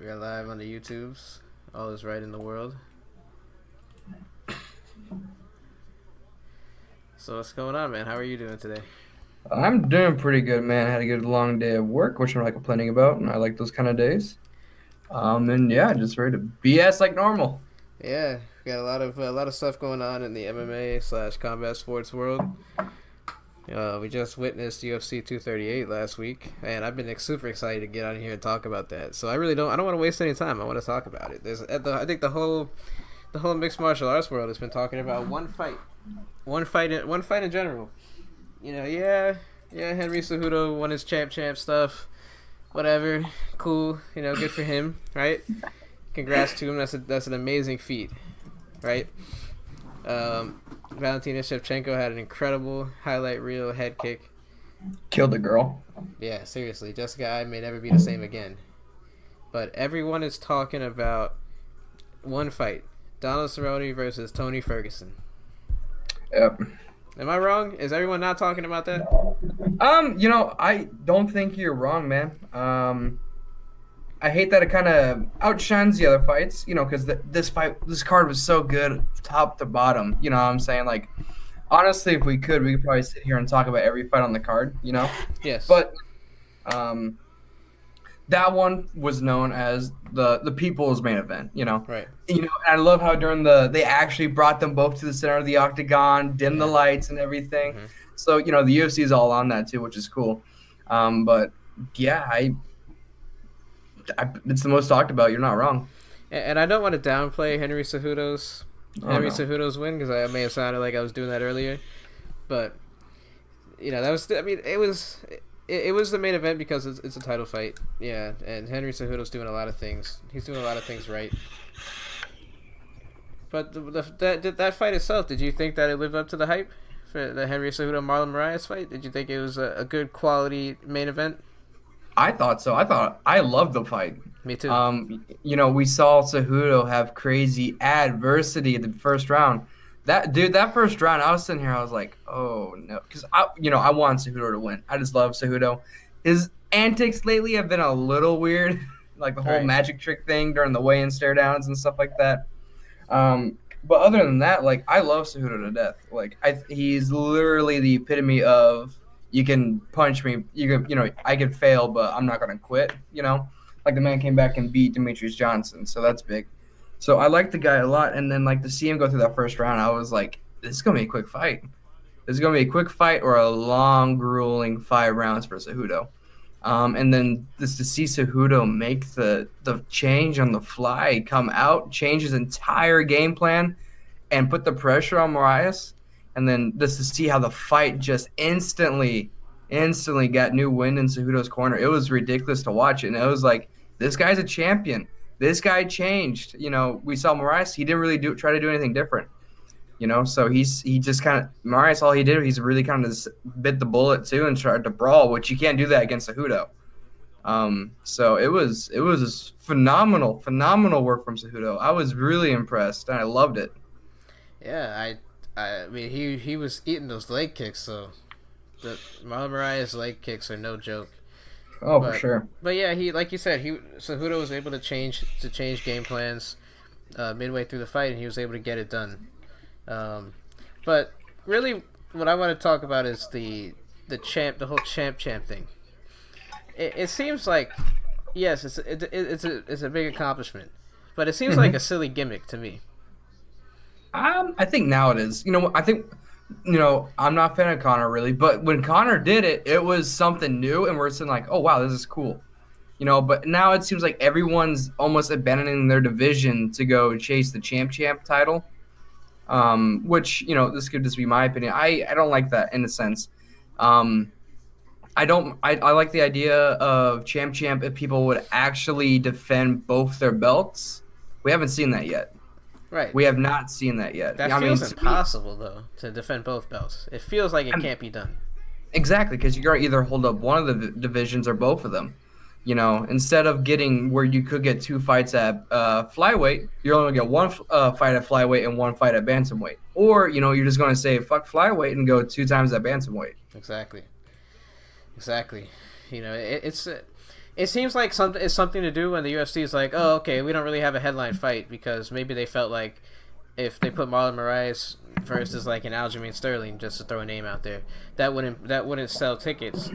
We are live on the YouTubes. All is right in the world. So what's going on, man? How are you doing today? I'm doing pretty good, man. I had a good long day of work, which I'm not complaining about, and I like those kind of days. And yeah, just ready to BS like normal. Yeah, we got a lot of stuff going on in the MMA slash combat sports world. We just witnessed UFC 238 last week, and I've been super excited to get on here and talk about that. So I don't want to waste any time. I want to talk about it. I think the whole mixed martial arts world has been talking about one fight in general. Yeah, Henry Cejudo won his champ stuff. Whatever, cool. Good for him, right? Congrats to him. That's an amazing feat, right? Valentina Shevchenko had an incredible highlight reel head kick. Killed the girl. Yeah, seriously, Jessica I may never be the same again. But everyone is talking about one fight: Donald Cerrone versus Tony Ferguson. Yep. Am I wrong? Is everyone not talking about that? I don't think you're wrong, man. I hate that it kind of outshines the other fights, because this card was so good, top to bottom. You know what I'm saying? Like, honestly, if we could probably sit here and talk about every fight on the card. Yes. But um, that one was known as the people's main event. Right. And I love how during they actually brought them both to the center of the octagon, dimmed the Yeah. lights and everything. Mm-hmm. So the UFC is all on that too, which is cool. But yeah, it's the most talked about. You're not wrong. And I don't want to downplay Oh Henry no. Cejudo's win, because I may have sounded like I was doing that earlier, but that was, I mean, it was the main event because it's a title fight. Yeah, and Henry Cejudo's doing a lot of things. He's doing a lot of things right. But that fight itself, did you think that it lived up to the hype for the Henry Cejudo Marlon Moraes fight? Did you think it was a good quality main event? I thought so. I loved the fight. Me too. We saw Cejudo have crazy adversity in the first round. That first round, I was sitting here, I was like, oh no, because I want Cejudo to win. I just love Cejudo. His antics lately have been a little weird, like the whole Right. magic trick thing during the weigh-in stare downs and stuff like that. But other than that, like I love Cejudo to death. Like he's literally the epitome of you can punch me, I can fail, but I'm not gonna quit. Like the man came back and beat Demetrius Johnson, so that's big. So I like the guy a lot, and then like to see him go through that first round, I was like, this is gonna be a quick fight. This is gonna be a quick fight or a long, grueling 5 rounds for Cejudo. And then just to see Cejudo make the change on the fly, come out, change his entire game plan, and put the pressure on Moraes, and then just to see how the fight just instantly got new wind in Cejudo's corner. It was ridiculous to watch it, and it was like, this guy's a champion. This guy changed. We saw Moraes. He didn't really try to do anything different. So he just kind of Marius. All he did, he's really kind of just bit the bullet too and tried to brawl, which you can't do that against Cejudo. So it was phenomenal work from Cejudo. I was really impressed and I loved it. Yeah, I mean, he was eating those leg kicks, so the Marlon Moraes leg kicks are no joke. Oh, for But sure. but yeah, he, like you said, Cejudo was able to change game plans midway through the fight, and he was able to get it done. But really, what I want to talk about is the whole champ thing. It seems like, yes, it's a big accomplishment, but it seems like hmm a silly gimmick to me. I think now it is. I think I'm not a fan of Conor really, but when Conor did it, it was something new, and we're saying like, oh wow, this is cool. But now it seems like everyone's almost abandoning their division to go chase the champ title. Which this could just be my opinion. I don't like that in a sense. Um, I like the idea of champ if people would actually defend both their belts. We haven't seen that yet. Right. We have not seen that yet. That I mean, feels to me, impossible though, to defend both belts. It feels like it I'm- can't be done. exactly, because you're gonna either hold up one of the divisions or both of them. Instead of getting where you could get 2 fights at flyweight, you're only gonna get one fight at flyweight and one fight at bantamweight. Or you're just gonna say fuck flyweight and go 2 times at bantamweight. Exactly. Exactly. It's It seems like it's something to do when the UFC is like, oh, okay, we don't really have a headline fight because maybe they felt like if they put Marlon Moraes versus like an Aljamain Sterling, just to throw a name out there, that wouldn't sell tickets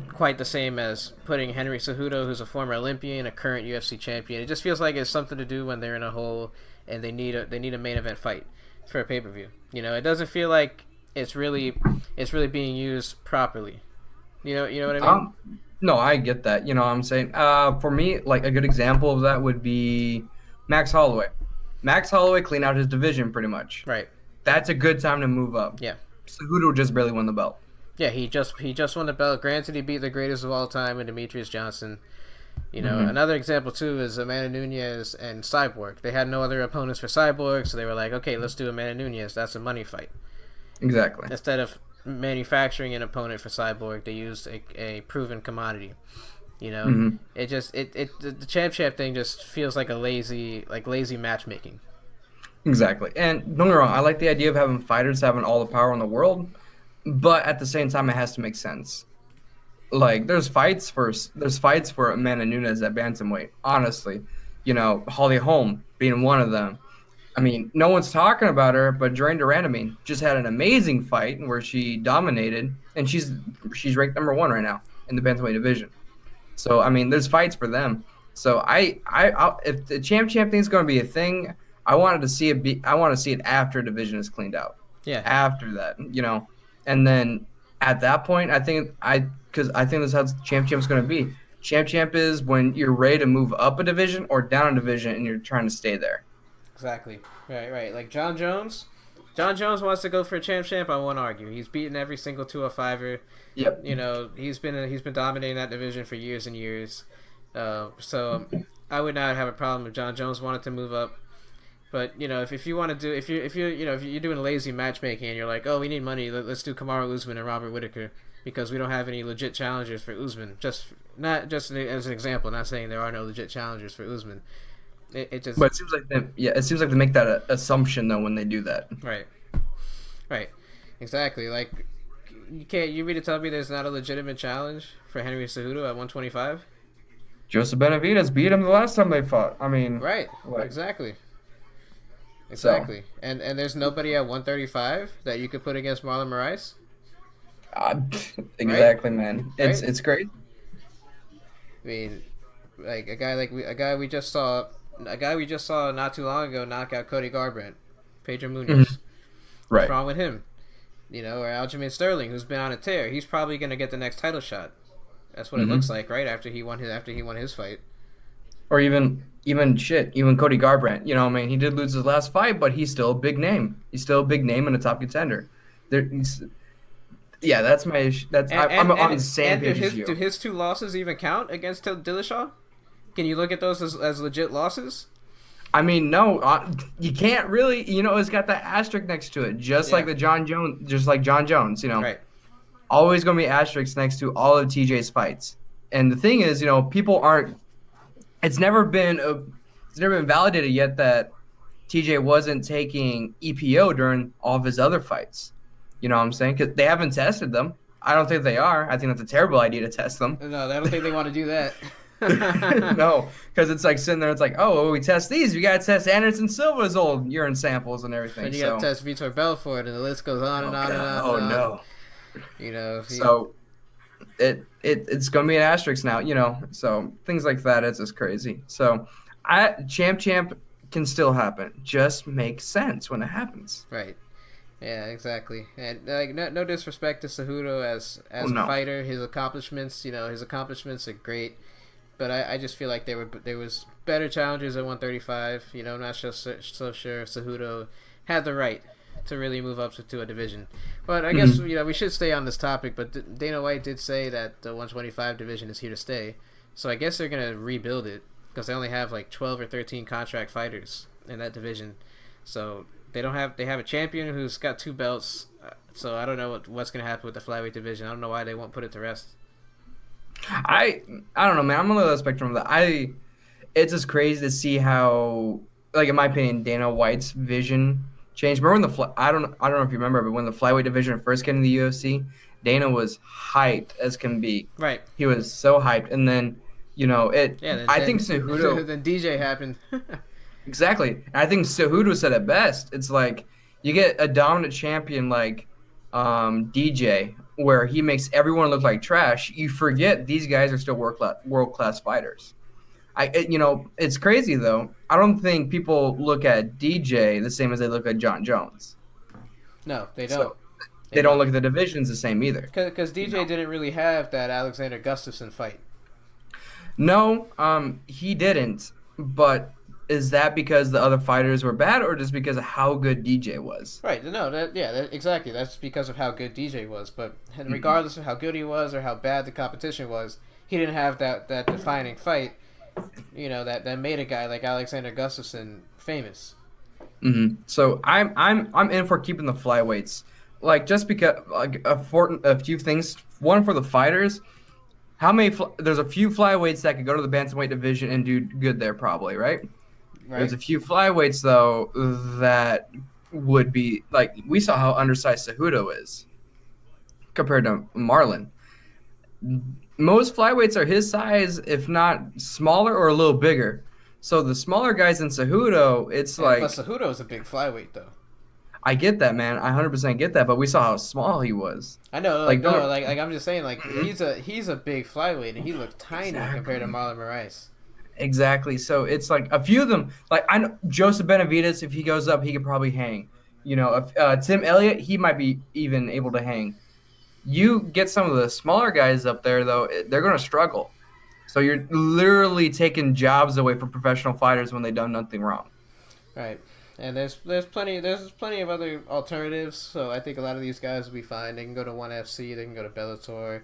quite the same as putting Henry Cejudo, who's a former Olympian, a current UFC champion. It just feels like it's something to do when they're in a hole and they need a main event fight for a pay per view. It doesn't feel like it's really being used properly. You know what I mean? No, I get that. You know what I'm saying? For me, like a good example of that would be Max Holloway. Max Holloway cleaned out his division pretty much. Right. That's a good time to move up. Yeah. Cejudo just barely won the belt. Yeah, he just won the belt. Granted, he beat the greatest of all time in Demetrius Johnson. Mm-hmm. Another example too is Amanda Nunes and Cyborg. They had no other opponents for Cyborg, so they were like, okay, let's do Amanda Nunes. That's a money fight. Exactly. Instead of manufacturing an opponent for Cyborg, they used a proven commodity. Mm-hmm. The champ thing just feels like lazy matchmaking. Exactly. And don't get me wrong, I like the idea of having fighters having all the power in the world, but at the same time, it has to make sense. Like there's fights for Amanda Nunes at bantamweight. Honestly, Holly Holm being one of them. I mean, no one's talking about her, but Jordan Durandamine just had an amazing fight where she dominated, and she's ranked number one right now in the bantamweight division. So I mean, there's fights for them. So if the champ thing is going to be a thing, I want to see it after division is cleaned out. Yeah, After that, and then at that point, because I think this is how champ's going to be. Champ is when you're ready to move up a division or down a division, and you're trying to stay there. exactly. Right. Like John Jones. John Jones wants to go for a champ. I won't argue. He's beaten every single 205er. Yep. He's been dominating that division for years and years. So I would not have a problem if John Jones wanted to move up. But if you want to do if you're doing lazy matchmaking and you're like, oh, we need money, let's do Kamaru Usman and Robert Whitaker because we don't have any legit challengers for Usman. Not just as an example, not saying there are no legit challengers for Usman. It just. But it seems like they make that assumption though when they do that. Right, exactly. Like you mean to tell me there's not a legitimate challenge for Henry Cejudo at 125? Joseph Benavidez beat him the last time they fought. I mean, Right, what? Exactly. So, And there's nobody at 135 that you could put against Marlon Moraes. exactly, man. Right? It's great. I mean, like a guy we just saw not too long ago knock out Cody Garbrandt, Pedro Munoz. Right. What's wrong with him? Or Aljamain Sterling, who's been on a tear. He's probably gonna get the next title shot. That's what it looks like, right? After he won his fight. Or even Cody Garbrandt. I mean, he did lose his last fight, but he's still a big name. He's still a big name and a top contender. That's my issue. I'm on the same page as you. Do his two losses even count against Dillashaw? Can you look at those as legit losses? I mean, no, you can't really. It's got that asterisk next to it, just like John Jones. Right. Always going to be asterisks next to all of TJ's fights. And the thing is, people aren't. It's never been validated yet that TJ wasn't taking EPO during all of his other fights. You know what I'm saying? Because they haven't tested them. I don't think they are. I think that's a terrible idea to test them. No, I don't think they want to do that. No, because it's like sitting there. It's like, oh, well, we test these. We got to test Anderson Silva's old urine samples and everything. And you got to test Vitor Belfort, and the list goes on and on and on. Oh, no. So it's going to be an asterisk now, So things like that, it's just crazy. So champ can still happen. Just makes sense when it happens. Right. Yeah, exactly. And no disrespect to Cejudo as a fighter, his accomplishments are great. But I just feel like there was better challengers at 135. I'm not so sure Cejudo had the right to really move up to a division. But I guess we should stay on this topic. But Dana White did say that the 125 division is here to stay. So I guess they're gonna rebuild it because they only have like 12 or 13 contract fighters in that division. So they have a champion who's got 2 belts. So I don't know what's gonna happen with the flyweight division. I don't know why they won't put it to rest. I don't know, man. I'm on the other spectrum of that. It's just crazy to see how, like, in my opinion, Dana White's vision changed. Remember when I don't know if you remember, but when the flyweight division first came to the UFC, Dana was hyped as can be. Right. He was so hyped, and then You know, it. Yeah, then I think then Cejudo then DJ happened. exactly. And I think Cejudo said it best. It's like you get a dominant champion like DJ, where he makes everyone look like trash. You forget these guys are still world class fighters. It's crazy though. I don't think people look at DJ the same as they look at John Jones. No, they don't. So They they don't don't. look at the divisions the same either. Because You DJ know? didn't really have that Alexander Gustafsson fight. No, he didn't. But is that because the other fighters were bad, or just because of how good DJ was? Right. No. Exactly. That's because of how good DJ was. But Hmm. regardless of how good he was or how bad the competition was, he didn't have that defining fight. That made a guy like Alexander Gustafsson famous. So I'm in for keeping the flyweights, like just because like a few things. One for the fighters. There's a few flyweights that could go to the bantamweight division and do good there, probably, right? There's Right. a few flyweights though that would be like we saw how undersized Cejudo is compared to Marlon. Most flyweights are his size, if not smaller or a little bigger. So the smaller guys in Cejudo, it's But like Cejudo is a big flyweight though. I get that, man. I 100% get that, but we saw how small he was. I know, Like, no, don't. I'm just saying, like Mhm. he's a big flyweight, and he looked tiny compared to Exactly. Marlon Moraes. Exactly. So it's like a few of them. Like I know Joseph Benavidez, if he goes up, he could probably hang. If Tim Elliott, he might be even able to hang. You get some of the smaller guys up there, though, they're going to struggle. So you're literally taking jobs away from professional fighters when they've done nothing wrong. Right. And there's plenty of other alternatives. So I think a lot of these guys will be fine. They can go to ONE FC. They can go to Bellator.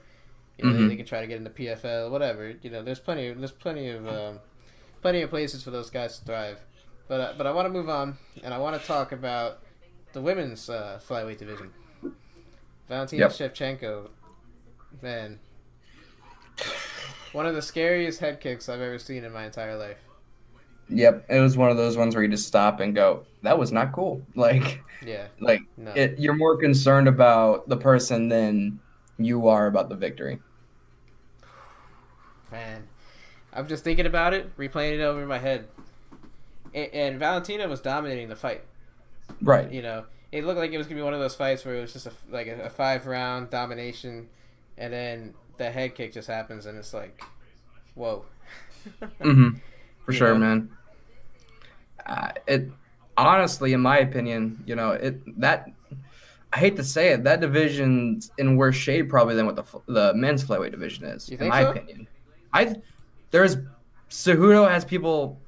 They Hmm. can try to get into PFL. Whatever. There's plenty of places for those guys to thrive. But I want to move on, and I want to talk about the women's flyweight division. Valentina Yep. Shevchenko, man, one of the scariest head kicks I've ever seen in my entire life. Yep. It was one of those ones where you just stop and go, "That was not cool." Yeah, Like no, it. You're more concerned about the person than you are about the victory. man. I'm just thinking about it, replaying it over in my head. And Valentina was dominating the fight. Right. It looked like it was gonna be one of those fights where it was just a 5 round domination, and then the head kick just happens, and it's like, whoa. Hmm. For you sure, know, man. It honestly, in my opinion, it that I hate to say it, that division's in worse shape probably than what the men's flyweight division is, you in think my so? opinion. I there's Cejudo has people.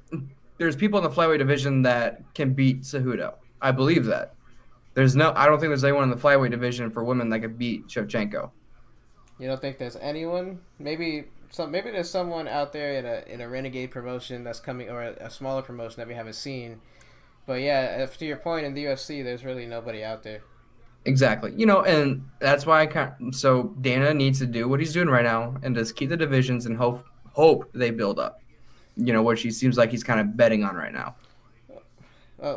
There's people in the flyweight division that can beat Cejudo. I believe that. I don't think there's anyone in the flyweight division for women that could beat Shevchenko. You don't think there's anyone? Maybe there's someone out there in a renegade promotion that's coming, or a smaller promotion that we haven't seen. But yeah, to your point, in the UFC, there's really nobody out there. Exactly. And that's why so Dana needs to do what he's doing right now and just keep the divisions and hope they build up. Which he seems like he's kind of betting on right now.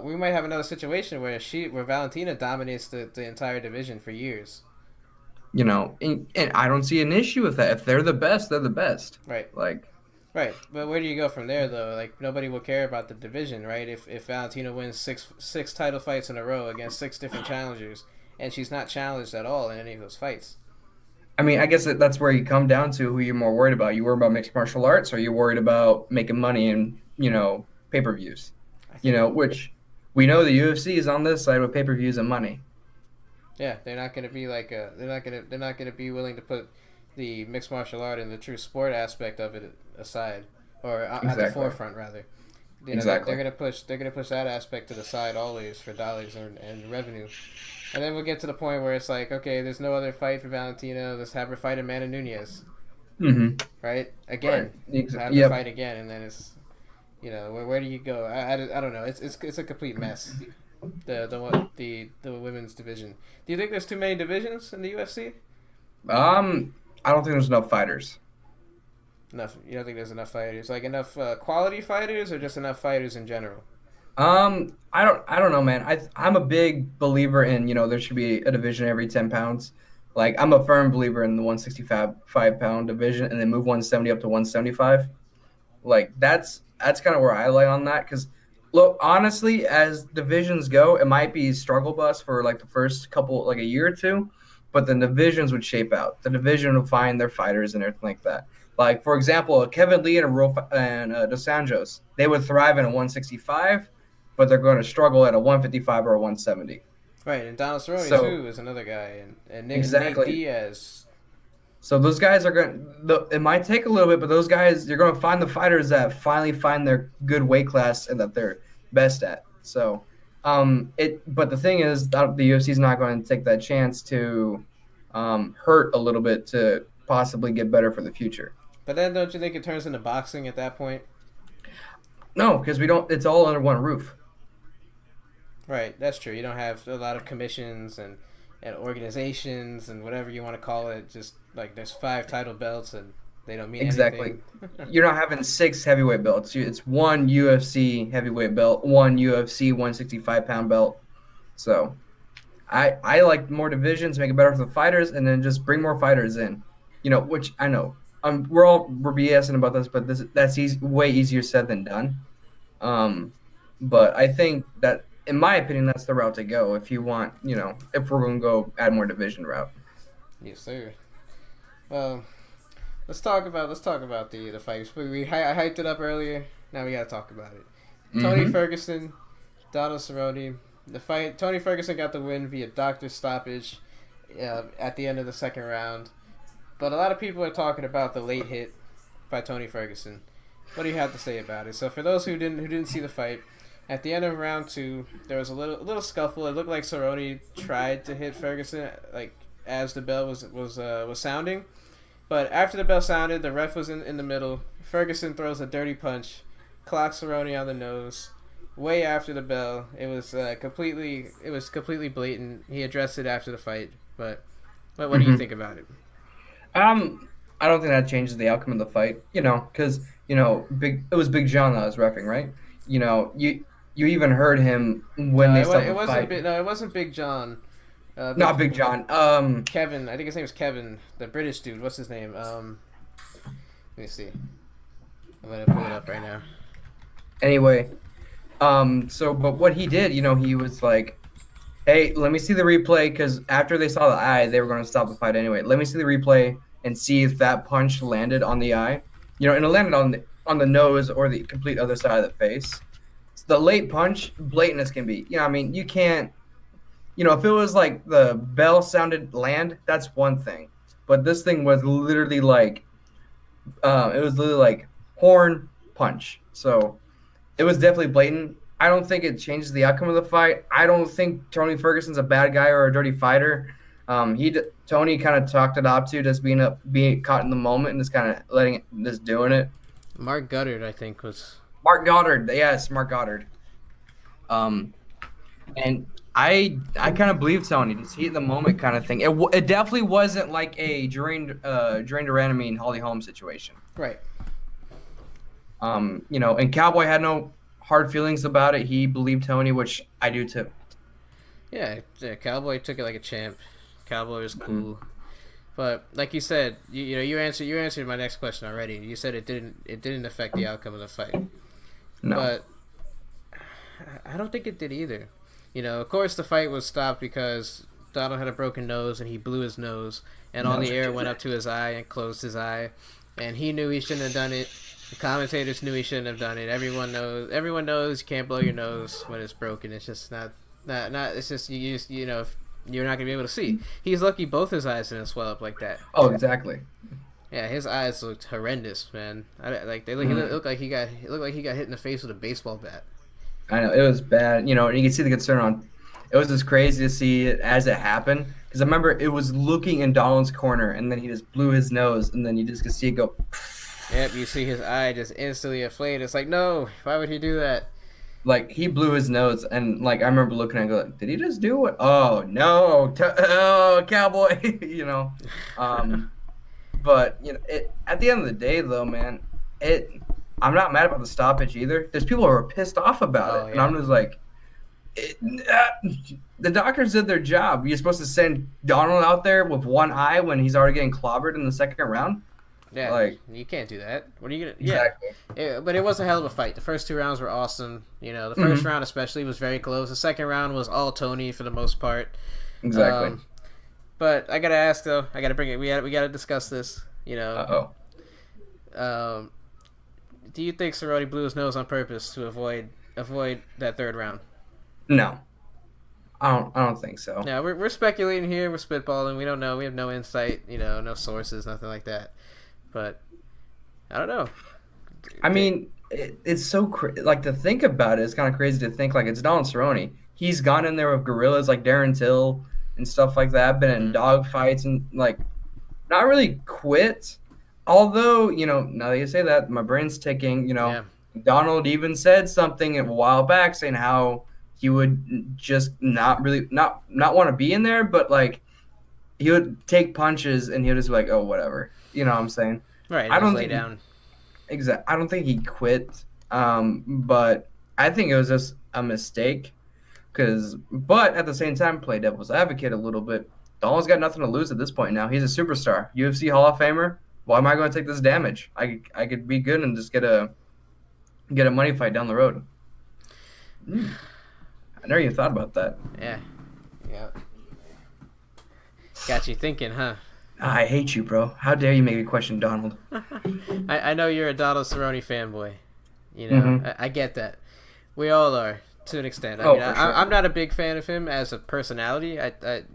We might have another situation where Valentina dominates the entire division for years. And I don't see an issue with that. If they're the best, they're the best. Right, Like, right. But where do you go from there, though? Like, nobody will care about the division, right? If Valentina wins six title fights in a row against six different challengers, and she's not challenged at all in any of those fights. I mean, I guess that's where you come down to who you're more worried about. You worried about mixed martial arts, or you worried about making money and pay-per-views. I think Which we know the UFC is on this side with pay-per-views and money. Yeah, they're not going to be they're not going to be willing to put the mixed martial art and the true sport aspect of it aside, or at the Exactly. forefront rather. They're Exactly. going to push that aspect to the side always for dollars and revenue. And then we'll get to the point where it's like, okay, there's no other fight for Valentina. Let's have her fight Amanda Nunez, Mm-hmm. right? Right. Again, have her Yep. fight again, and then it's where do you go? I don't know. It's a complete mess. The women's division. Do you think there's too many divisions in the UFC? I don't think there's enough fighters. Enough. You don't think there's enough fighters? Like enough quality fighters, or just enough fighters in general? I don't know, man. I'm a big believer in, there should be a division every 10 pounds. Like, I'm a firm believer in the 165 pound division and then move 170 up to 175. Like that's kind of where I lay on that because look, honestly, as divisions go, it might be struggle bus for like the first couple like a year or two, but the divisions would shape out. The division would find their fighters and everything like that. Like for example, Kevin Lee and Dos Anjos, they would thrive in a 165, but they're going to struggle at a 155 or a 170. Right, and Donald Cerrone So too is another guy, and Nate exactly. Diaz. So those guys are going to, it might take a little bit, but those guys, you're going to find the fighters that finally find their good weight class and that they're best at. So, but the thing is, the UFC is not going to take that chance to hurt a little bit to possibly get better for the future. But then, don't you think it turns into boxing at that point? No, because we don't, it's all under one roof. Right, that's true. You don't have a lot of commissions and organizations and whatever you want to call it. Just like there's 5 title belts and they don't mean Exactly. anything. You're not having 6 heavyweight belts. It's one UFC heavyweight belt, one UFC 165-pound belt. So I like more divisions, make it better for the fighters, and then just bring more fighters in. Which I know we're BSing about this, but that's way easier said than done. But I think that, in my opinion, that's the route to go if you want. If we're going to go add more division route. Yes, sir. Well, let's talk about the fights. I hyped it up earlier. Now we gotta talk about it. Tony Mm-hmm. Ferguson, Donald Cerrone. The fight. Tony Ferguson got the win via doctor stoppage at the end of the second round. But a lot of people are talking about the late hit by Tony Ferguson. What do you have to say about it? So for those who didn't see the fight, at the end of round 2, there was a little scuffle. It looked like Cerrone tried to hit Ferguson like as the bell was sounding. But after the bell sounded, the ref was in the middle. Ferguson throws a dirty punch, clocks Cerrone on the nose. Way after the bell, it was completely blatant. He addressed it after the fight. But what do you Mm-hmm. think about it? I don't think that changes the outcome of the fight. Because it was Big John that was reffing, right? You even heard him when No, they it stopped the wasn't. fight. No, it wasn't Big John. Not Big John. Kevin. I think his name is Kevin, the British dude. What's his name? Let me see. I'm gonna pull it up right now. Anyway, but what he did, he was like, "Hey, let me see the replay," because after they saw the eye, they were going to stop the fight anyway. Let me see the replay and see if that punch landed on the eye, and it landed on the nose or the complete other side of the face. So the late punch, blatant as can be. I mean, you can't. If it was like the bell sounded land, that's one thing. But this thing was literally like, horn punch. So it was definitely blatant. I don't think it changes the outcome of the fight. I don't think Tony Ferguson's a bad guy or a dirty fighter. Tony kind of talked it up to just being caught in the moment and just kind of just doing it. Mark Goddard, I think, was. Mark Goddard, yes, Mark Goddard. And I kind of believe Tony, just heat in the moment kind of thing. It definitely wasn't like a Duran Duranamine Holly Holm situation. Right. And Cowboy had no hard feelings about it. He believed Tony, which I do too. Yeah, Cowboy took it like a champ. Cowboy was cool. But like you said, you answered my next question already. You said it didn't affect the outcome of the fight. No. But I don't think it did either. Of course the fight was stopped because Donald had a broken nose and he blew his nose and all the air went up to his eye and closed his eye, and he knew he shouldn't have done it. The commentators knew he shouldn't have done it. Everyone knows you can't blow your nose when it's broken. It's just not it's just if you're not gonna be able to see. He's lucky both his eyes didn't swell up like that. Oh, exactly. Yeah, his eyes looked horrendous, man. He looked like he got hit in the face with a baseball bat. I know, it was bad. And you can see the concern on. It was just crazy to see it as it happened, because I remember it was looking in Donald's corner, and then he just blew his nose, and then you just could see it go. Yep, you see his eye just instantly inflated. It's like, no, why would he do that? Like, he blew his nose, and like I remember looking at it, like, did he just do it? Oh no, oh Cowboy, But at the end of the day, though, man, I'm not mad about the stoppage either. There's people who are pissed off about it, and I'm just like, the doctors did their job. You're supposed to send Donald out there with one eye when he's already getting clobbered in the second round. Yeah, Like you can't do that. What are you gonna? Yeah, exactly. but it was a hell of a fight. The first 2 rounds were awesome. The first Hmm. round especially was very close. The second round was all Tony for the most part. Exactly. Um, but I gotta ask though. I gotta bring it. We gotta discuss this. Uh-oh. Um, do you think Cerrone blew his nose on purpose to avoid that third round? No, I don't think so. Now we're speculating here. We're spitballing. We don't know. We have no insight. No sources, nothing like that. But I don't know. I mean, it's so like to think about it. It's kind of crazy to think like it's Donald Cerrone. He's gone in there with gorillas like Darren Till and stuff like that. Been in Mm-hmm. dog fights and like not really quit. Although now that you say that, my brain's ticking. Yeah. Donald even said something a while back saying how he would just not really not want to be in there, but like he would take punches and he would just be like, oh whatever. You know what I'm saying? Right. And I just don't lay think down. I don't think he quit. But I think it was just a mistake. But at the same time, play devil's advocate a little bit. Donald's got nothing to lose at this point now. He's a superstar, UFC Hall of Famer. Why am I going to take this damage? I could be good and just get a money fight down the road. I never even thought about that. Yeah. Yeah. Got you thinking, huh? I hate you, bro. How dare you make me question Donald? I know you're a Donald Cerrone fanboy. Mm-hmm. I get that. We all are to an extent. I Oh, mean, for sure. I'm not a big fan of him as a personality.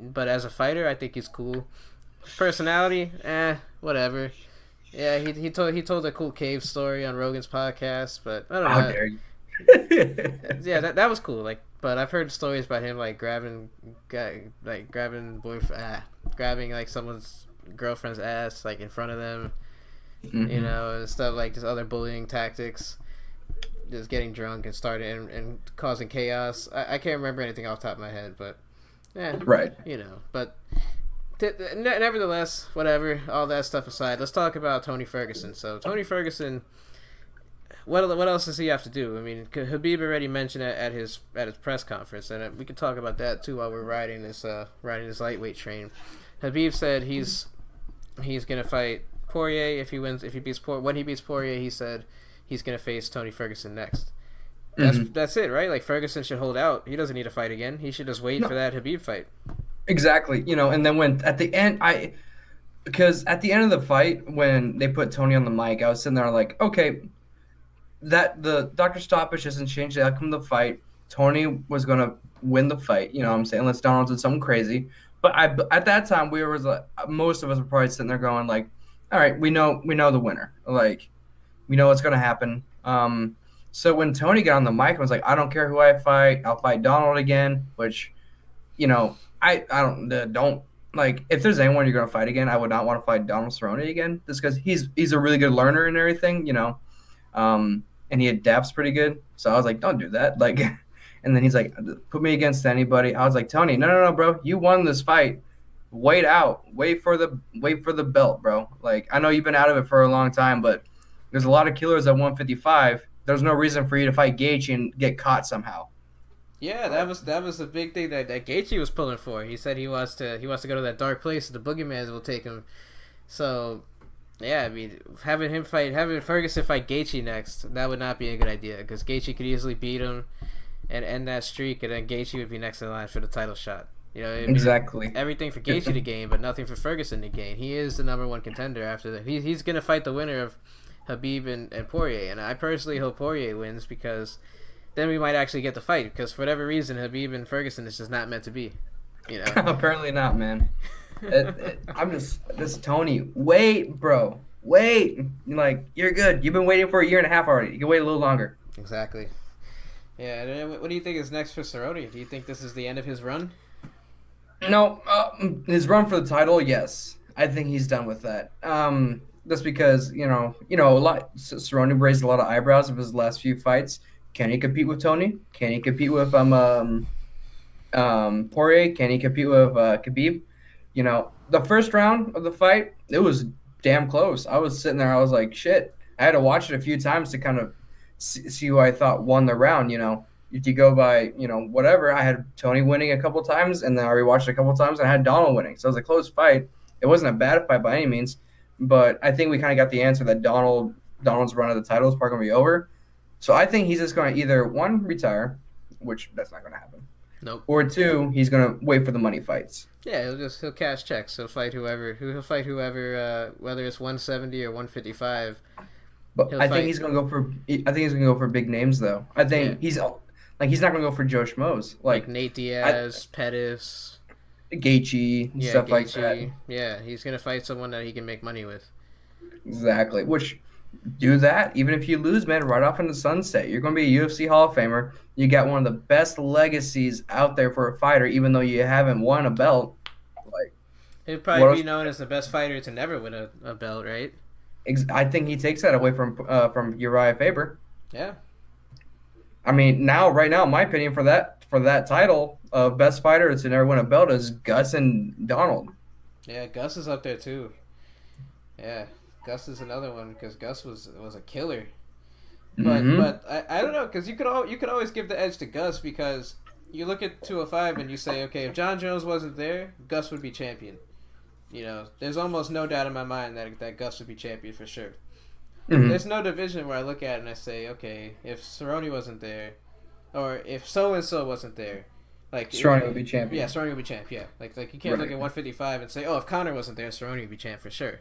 But as a fighter, I think he's cool. Personality, whatever. Yeah, he told a cool cave story on Rogan's podcast, but I don't How know. dare you? Yeah, that was cool. Like, but I've heard stories about him like grabbing like someone's girlfriend's ass like in front of them, Mm-hmm. and stuff like just other bullying tactics, just getting drunk and starting and causing chaos. I can't remember anything off the top of my head, but yeah, Right. but nevertheless, whatever. All that stuff aside, let's talk about Tony Ferguson. So Tony Ferguson, what else does he have to do? I mean, Khabib already mentioned it at his press conference, and we could talk about that too while we're riding this lightweight train. Khabib said he's gonna fight Poirier if he wins. If he beats when he beats Poirier, he said he's gonna face Tony Ferguson next. That's it, right? Like Ferguson should hold out. He doesn't need to fight again. He should just wait No, for that Khabib fight. exactly. And then when at the end, because at the end of the fight when they put Tony on the mic, I was sitting there like, okay, that the doctor stoppage doesn't change the outcome of the fight. Tony was gonna win the fight. You know what I'm saying? Unless Donald did something crazy. But at that time we were like, most of us were probably sitting there going like, all right, we know the winner. Like we know what's gonna happen. So when Tony got on the mic, I was like, I don't care who I fight. I'll fight Donald again. Which, I don't like if there's anyone you're gonna fight again, I would not want to fight Donald Cerrone again, just because he's a really good learner and everything. And he adapts pretty good. So I was like, don't do that. Like, and then he's like, put me against anybody. I was like, Tony, no, bro, you won this fight. Wait out. Wait for the belt, bro. Like, I know you've been out of it for a long time, but there's a lot of killers at 155. There's no reason for you to fight Gaethje and get caught somehow. Yeah, that was the big thing that Gaethje was pulling for. He said he wants to go to that dark place. The boogeyman will take him. So, yeah, I mean, having Ferguson fight Gaethje next, that would not be a good idea because Gaethje could easily beat him and end that streak, and then Gaethje would be next in line for the title shot. It'd be Exactly. everything for Gaethje to gain, but nothing for Ferguson to gain. He is the number one contender after that. He's gonna fight the winner of Khabib and Poirier, and I personally hope Poirier wins because then we might actually get the fight. Because for whatever reason, Khabib and Ferguson is just not meant to be. Apparently not, man. I'm just this Tony. Wait, bro. Wait. Like you're good. You've been waiting for a year and a half already. You can wait a little longer. Exactly. Yeah. And then what do you think is next for Cerrone? Do you think this is the end of his run? No, his run for the title, yes. I think he's done with that. Just because a lot. Cerrone raised a lot of eyebrows of his last few fights. Can he compete with Tony? Can he compete with Poirier? Can he compete with Khabib? The first round of the fight, it was damn close. I was sitting there, I was like, shit. I had to watch it a few times to kind of see who I thought won the round. If you go by, whatever, I had Tony winning a couple times, and then I rewatched it a couple times, and I had Donald winning. So it was a close fight. It wasn't a bad fight by any means. but I think we kind of got the answer that Donald's run of the title is probably going to be over. So I think he's just going to either one retire, which that's not going to happen, Nope. or two he's going to wait for the money fights. Yeah, he'll cash checks. He'll fight whoever, whether it's 170 or 155. But He'll I think fight. he's going to go for big names though. I Yeah, think he's not going to go for Joe Schmoes like like Nate I, Diaz, Pettis. Gaethje and Yeah, stuff like that. Gaethje. Yeah, he's gonna fight someone that he can make money with. Exactly. Which do that. Even if you lose, man, right off in the sunset. You're going to be a UFC Hall of Famer. You got one of the best legacies out there for a fighter, even though you haven't won a belt. Like, He'd what probably be else? known as the best fighter to never win a belt, right? I think he takes that away from Uriah Faber. Yeah. I mean, right now, in my opinion, for that title of best fighter to never win a belt is Gus and Donald. Yeah, Gus is up there too. Yeah, Gus is another one because Gus was a killer. But Mm-hmm. but I don't know because you could always give the edge to Gus because you look at 205 and you say, okay, if John Jones wasn't there, Gus would be champion. You know, there's almost no doubt in my mind that Gus would be champion for sure. Mm-hmm. There's no division where I look at it and I say, okay, if Cerrone wasn't there, or if so and so wasn't there, like Strong would be yeah, champion. Cerrone would be champ. Yeah, like you can't look Right. at 155 and say, oh, if Conor wasn't there, Cerrone would be champ for sure.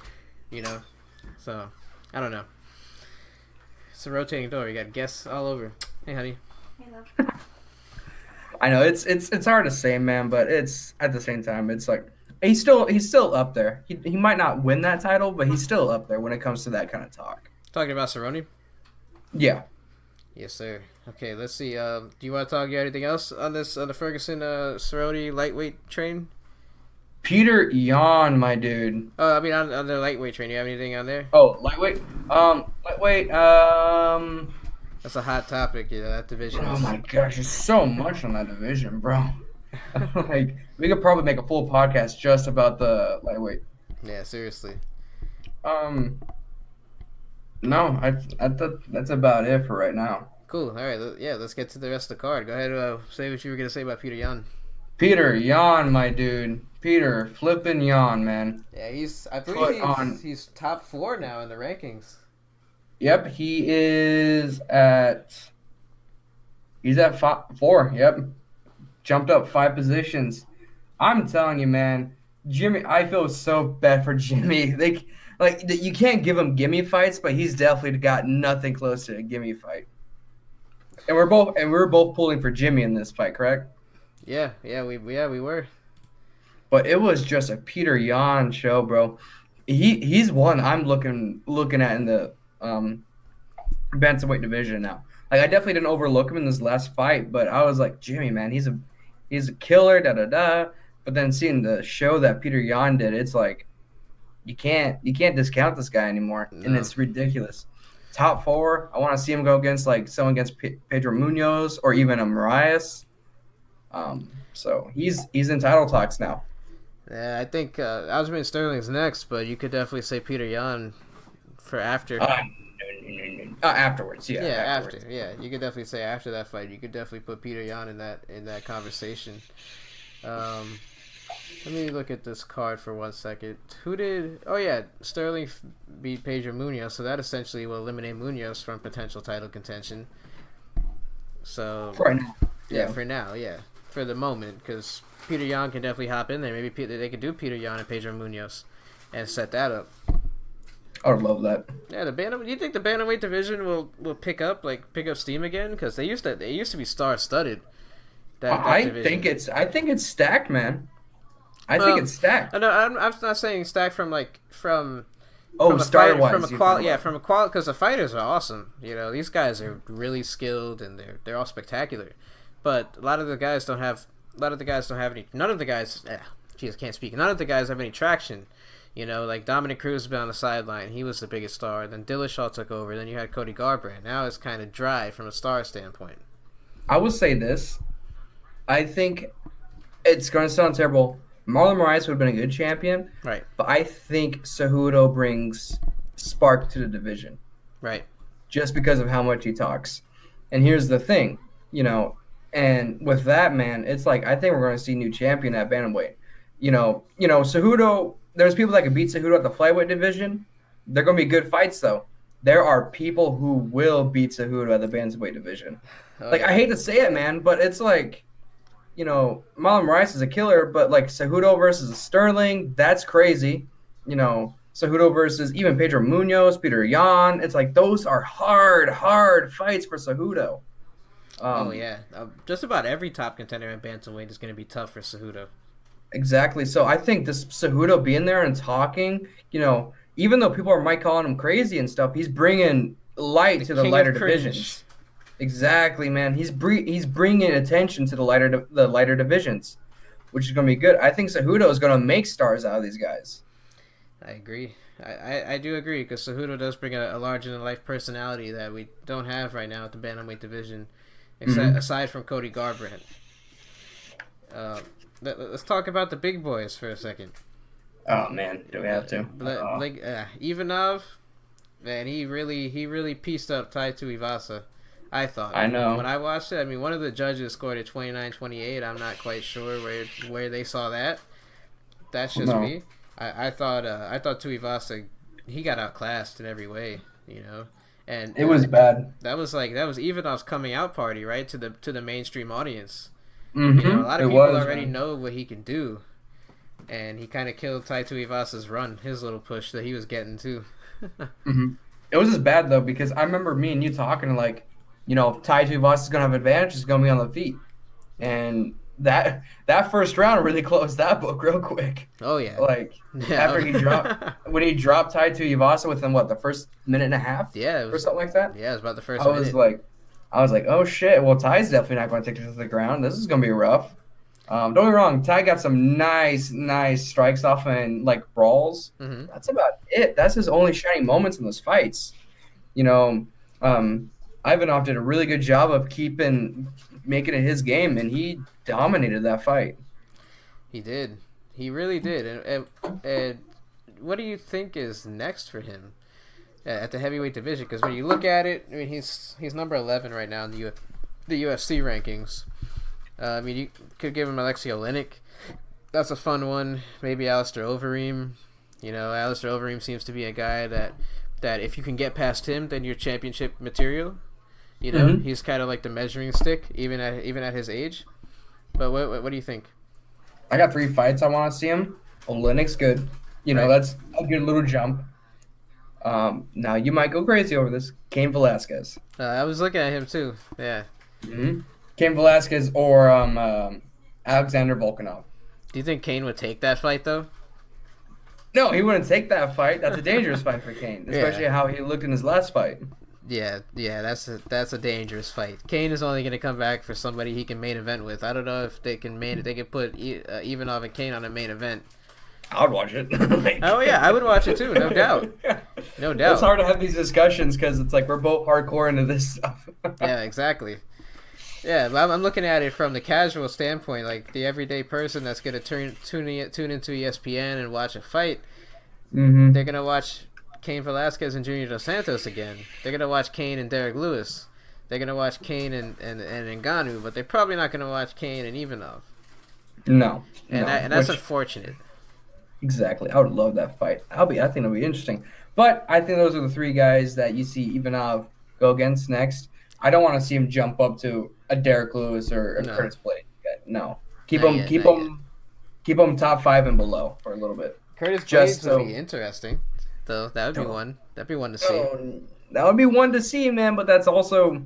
You know, so I don't know. It's a rotating door. You got guests all over. Hey, honey. I know it's hard to say, man, but it's at the same time, it's like he's still up there. He might not win that title, but he's still up there when it comes to that kind of talk. Talking about Cerrone. Yeah. Yes, sir. Okay, let's see. Do you want to talk about anything else on the Ferguson Cerrone lightweight train? Peter Yan, my dude. I mean on the lightweight train. You have anything on there? Oh, lightweight. Lightweight. That's a hot topic. You know that division. Oh Is, my gosh, there's so much on that division, bro. Like we could probably make a full podcast just about the lightweight. yeah, seriously. Um, no, that's about it for right now. Cool. All right. Yeah, let's get to the rest of the card. Go ahead. Say what you were gonna say about Peter Yan. Peter Yan, my dude. Peter flippin' Yan, man. Yeah, I Put believe on. he's top 4 now in the rankings. Yep, he's at 4. Yep, jumped up 5 positions. I'm telling you, man, Jimmy. I feel so bad for Jimmy. You can't give him gimme fights, but he's definitely got nothing close to a gimme fight. And we were both pulling for Jimmy in this fight, correct? We were. But it was just a Peter Yan show, bro. He's one I'm looking at in the bantamweight division now. Like I definitely didn't overlook him in this last fight, but I was like, Jimmy, man, he's a killer, da da da. But then seeing the show that Peter Yan did, it's like you can't discount this guy anymore, and No. it's ridiculous. Top 4. I want to see him go against like someone against Pedro Munoz or even a Marias. So he's in title talks now. Yeah, I think Aljamain Sterling's next, but you could definitely say Peter Yan for after. Afterwards, yeah. Yeah, afterwards. after. Yeah, you could definitely say after that fight. You could definitely put Peter Yan in that conversation. Let me look at this card for 1 second. Who did? Oh yeah, Sterling beat Pedro Munoz, so that essentially will eliminate Munoz from potential title contention. So For right now. yeah, for now, yeah, for the moment, because Peter Yan can definitely hop in there. Maybe they could do Peter Yan and Pedro Munoz, and set that up. I would love that. Yeah, the bantam. Do you think the bantamweight division will pick up steam again? Because they used to be star studded. That I division. think it's stacked, man. I think it's stacked. No, I'm not saying stacked from Oh, from a star fight, wise, from a quality, yeah, from a quality, because the fighters are awesome. You know, these guys are really skilled and they're all spectacular. But a lot of the guys don't have any. None of the guys, geez, I can't speak. None of the guys have any traction. You know, like Dominic Cruz has been on the sideline. He was the biggest star. Then Dillashaw took over. Then you had Cody Garbrandt. Now it's kind of dry from a star standpoint. I will say this. I think it's going to sound terrible. Marlon Moraes would have been a good champion, Right, but I think Cejudo brings spark to the division right. just because of how much he talks. And here's the thing, and with that, man, it's like I think we're going to see new champion at bantamweight. Cejudo there's people that can beat Cejudo at the flyweight division. They're going to be good fights, though. There are people who will beat Cejudo at the bantamweight division. Oh Like, I yeah. hate to say it, man, but it's like, Marlon Moraes is a killer, but like Cejudo versus Sterling, that's crazy. Cejudo versus even Pedro Munoz, Peter Yan. It's like those are hard, hard fights for Cejudo. Oh Um, yeah. Just about every top contender in bantamweight is going to be tough for Cejudo. exactly. So I think this Cejudo being there and talking, even though people might calling him crazy and stuff, he's bringing light The to the king lighter of cringe. divisions. Exactly, man. He's bringing attention to the lighter divisions, which is going to be good. I think Cejudo is going to make stars out of these guys. I agree. I do agree because Cejudo does bring a larger than life personality that we don't have right now at the bantamweight division, Mm-hmm. aside from Cody Garbrandt. Uh, let's talk about the big boys for a second. Oh man, do we have to? Ivanov, man, he really pieced up Tai Tuivasa. I thought I know. when I watched it. I mean, one of the judges scored at 29-28. I'm not quite sure where they saw that. That's just No, me. I thought Tuivasa, he got outclassed in every way, and it was bad. that was Ivanov's coming out party, right, to the mainstream audience. A Mm-hmm. lot of It people was, already man. know what he can do, and he kind of killed Tai Tuivasa's run, his little push that he was getting too. Mm-hmm. It was just bad though because I remember me and you talking like, if Tai Tuivasa is gonna have advantage, it's gonna be on the feet, and that first round really closed that book real quick. Oh yeah, Like after he dropped yeah, when he dropped Tai Tuivasa within what the first minute and a half yeah. It or was something like that. yeah, it was about the I first was minute. like, I was like, oh shit. Well, Ty's definitely not going to take it to the ground. This is going to be rough. Don't get me wrong. Ty got some nice, nice strikes off and like brawls. Hmm. That's about it. That's his only shining moments in those fights. You know, um, Ivanov did a really good job of making it his game, and he dominated that fight. He did. He really did. And what do you think is next for him at the heavyweight division? Because when you look at it, I mean, he's number 11 right now in the UFC rankings. I mean, you could give him Alexei Oleinik. That's a fun one. Maybe Alistair Overeem. Alistair Overeem seems to be a guy that if you can get past him, then you're championship material. Hmm. He's kind of like the measuring stick, even at his age. But what do you think? I got 3 fights I want to see him. Olynyk's good. Right. That's a good little jump. Now you might go crazy over this. Cain Velasquez. I was looking at him too. Yeah. Mm-hmm. Cain Velasquez or Alexander Volkanov. Do you think Kane would take that fight though? No, he wouldn't take that fight. That's a dangerous fight for Cain, especially Yeah. how he looked in his last fight. Yeah. That's a dangerous fight. Kane is only going to come back for somebody he can main event with. I don't know if they can put Ivanov and Kane on a main event. I would watch it. Oh yeah, I would watch it too, no doubt, no It's doubt. hard to have these discussions because it's like we're both hardcore into this stuff. Yeah, exactly. Yeah, I'm looking at it from the casual standpoint, like the everyday person that's gonna tune into ESPN and watch a fight. Mm-hmm. They're gonna watch Cain Velasquez and Junior Dos Santos again. They're gonna watch Kane and Derek Lewis. They're gonna watch Kane and Ngannou, but they're probably not gonna watch Kane and Ivanov. No, And no. that's unfortunate. Exactly. I would love that fight. I think it'll be interesting. But I think those are the 3 guys that you see Ivanov go against next. I don't want to see him jump up to a Derek Lewis or a No, Curtis Blade. No. Keep not him yet, keep not yet. him keep him top 5 and below for a little bit. Curtis Just Blades would so be interesting, though. That would be no, one. That'd be one to see. that would be one to see, man, but that's also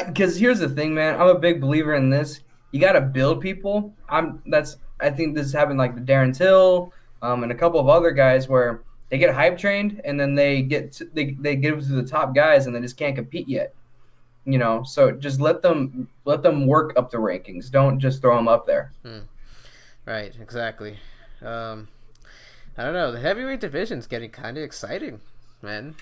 because here's the thing, man. I'm a big believer in this. You got to build people. I think this happened like the Darren Till, and a couple of other guys where they get hype trained and then they get to the top guys and they just can't compete yet. So just let them work up the rankings. Don't just throw them up there. Right, exactly. Um, I don't know. The heavyweight division's getting kind of exciting, man.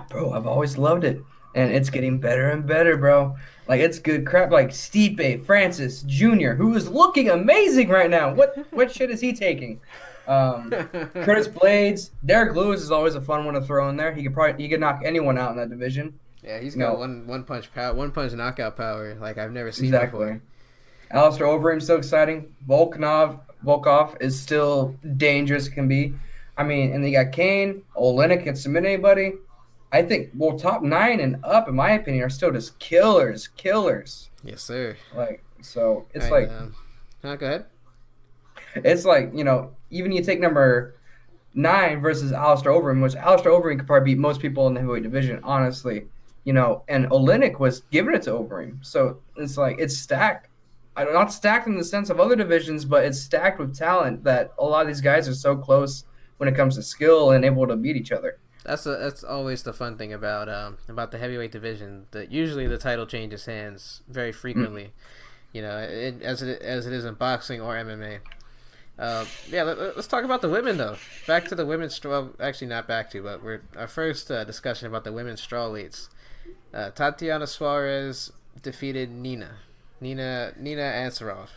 Bro, I've always loved it, and it's getting better and better, bro. Like it's good crap. Like Stipe Francis Jr., who is looking amazing right now. What shit is he taking? Curtis Blades, Derek Lewis is always a fun one to throw in there. He could knock anyone out in that division. Yeah, he's got No, one punch knockout power like I've never seen exactly. before. Alistair Overeem's so exciting. Volkanov, Volkov is still dangerous. It can be. I mean, and they got Kane. Oleinik can submit anybody. I think top nine and up, in my opinion, are still just killers, killers. Yes, sir. Like so, All right. Go ahead. it's like even you take number nine versus Alistair Overeem, which Alistair Overeem could probably beat most people in the heavyweight division, honestly. And Oleinik was giving it to Overeem, so it's like it's stacked. Not stacked in the sense of other divisions, but it's stacked with talent that a lot of these guys are so close when it comes to skill and able to beat each other. That's always the fun thing about the heavyweight division. That usually the title changes hands very frequently. As it is in boxing or MMA. Let's talk about the women though. Back to the women's straw. Actually, not back to, but we're our first discussion about the women's strawweights. Tatiana Suarez defeated Nina Ansaroff.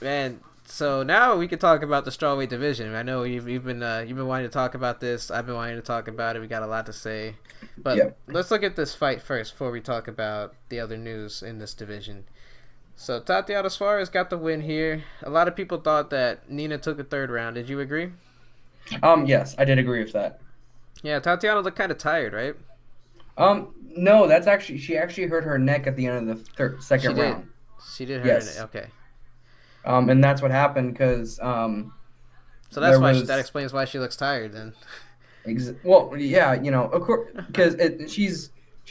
And so now we can talk about the strawweight division. I know you've been wanting to talk about this. I've been wanting to talk about it. We got a lot to say, but let's look at this fight first before we talk about the other news in this division. So Tatiana Suarez got the win here. A lot of people thought that Nina took a third round. Did you agree? Yes, I did agree with that. Yeah, Tatiana looked kind of tired, right? No, that's actually she actually hurt her neck at the end of the second round. She did hurt her neck. Okay. And that's what happened because So that's why that explains why she looks tired then. Well, yeah, of course, because she's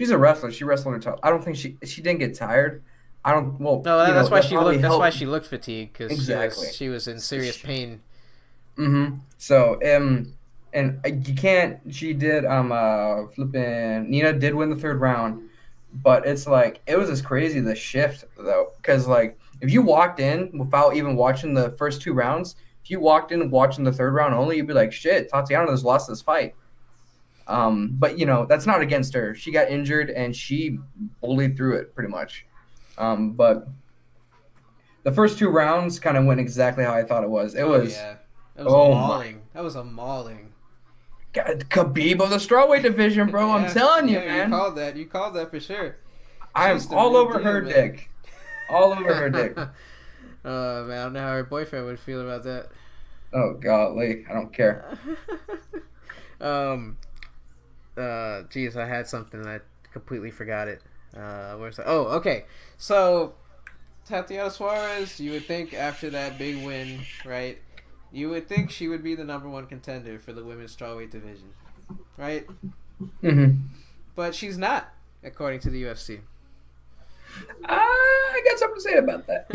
a wrestler. She wrestled her top. I don't think she didn't get tired. I don't. Well, no, that's why she looked. That's why she looked fatigued because exactly. she was in serious pain. Mm-hmm. So and you can't. She did flipping. Nina did win the third round, but it's like it was just crazy the shift though, because like if you walked in without even watching the first two rounds, if you walked in watching the third round only, you'd be like, shit, Tatiana has lost this fight. But that's not against her. She got injured and she bullied through it pretty much. But the first two rounds kind of went exactly how I thought it was. It was a mauling. That was a mauling. God, Khabib of the strawweight division, bro. I'm telling you, man. You called that for sure. I'm all over her dick. All over her dick. Oh, man, I don't know how her boyfriend would feel about that. Oh, golly. I don't care. Geez, I had something and I completely forgot it. Where's that? Oh, okay. So, Tatiana Suarez, you would think after that big win, right? You would think she would be the number one contender for the women's strawweight division, right? Mm-hmm. But she's not, according to the UFC. I got something to say about that.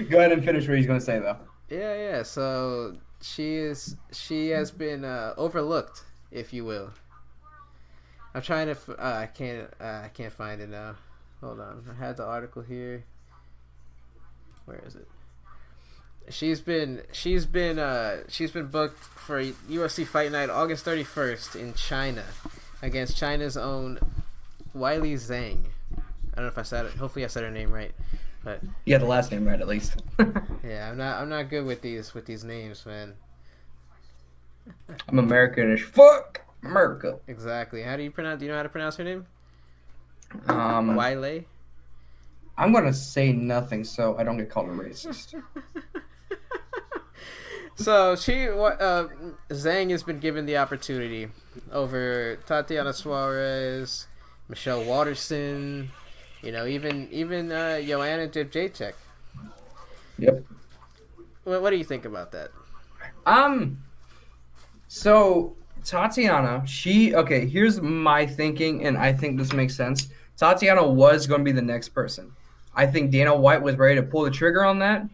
Go ahead and finish what he's going to say, though. Yeah. So she has been overlooked, if you will. I'm trying to. I can't find it now. Hold on. I had the article here. Where is it? She's been booked for UFC Fight Night August 31st in China against China's own Weili Zhang. I don't know if I said it. Hopefully I said her name right. But you got the last name right at least. Yeah, I'm not good with these names, man. I'm American-ish. Fuck America. Exactly. Do you know how to pronounce her name? Weili? I'm gonna say nothing so I don't get called a racist. So Zhang has been given the opportunity over Tatiana Suarez, Michelle Waterson, even Joanna Jędrzejczyk. Yep. What do you think about that? So Tatiana, here's my thinking, and I think this makes sense. Tatiana was going to be the next person. I think Dana White was ready to pull the trigger on that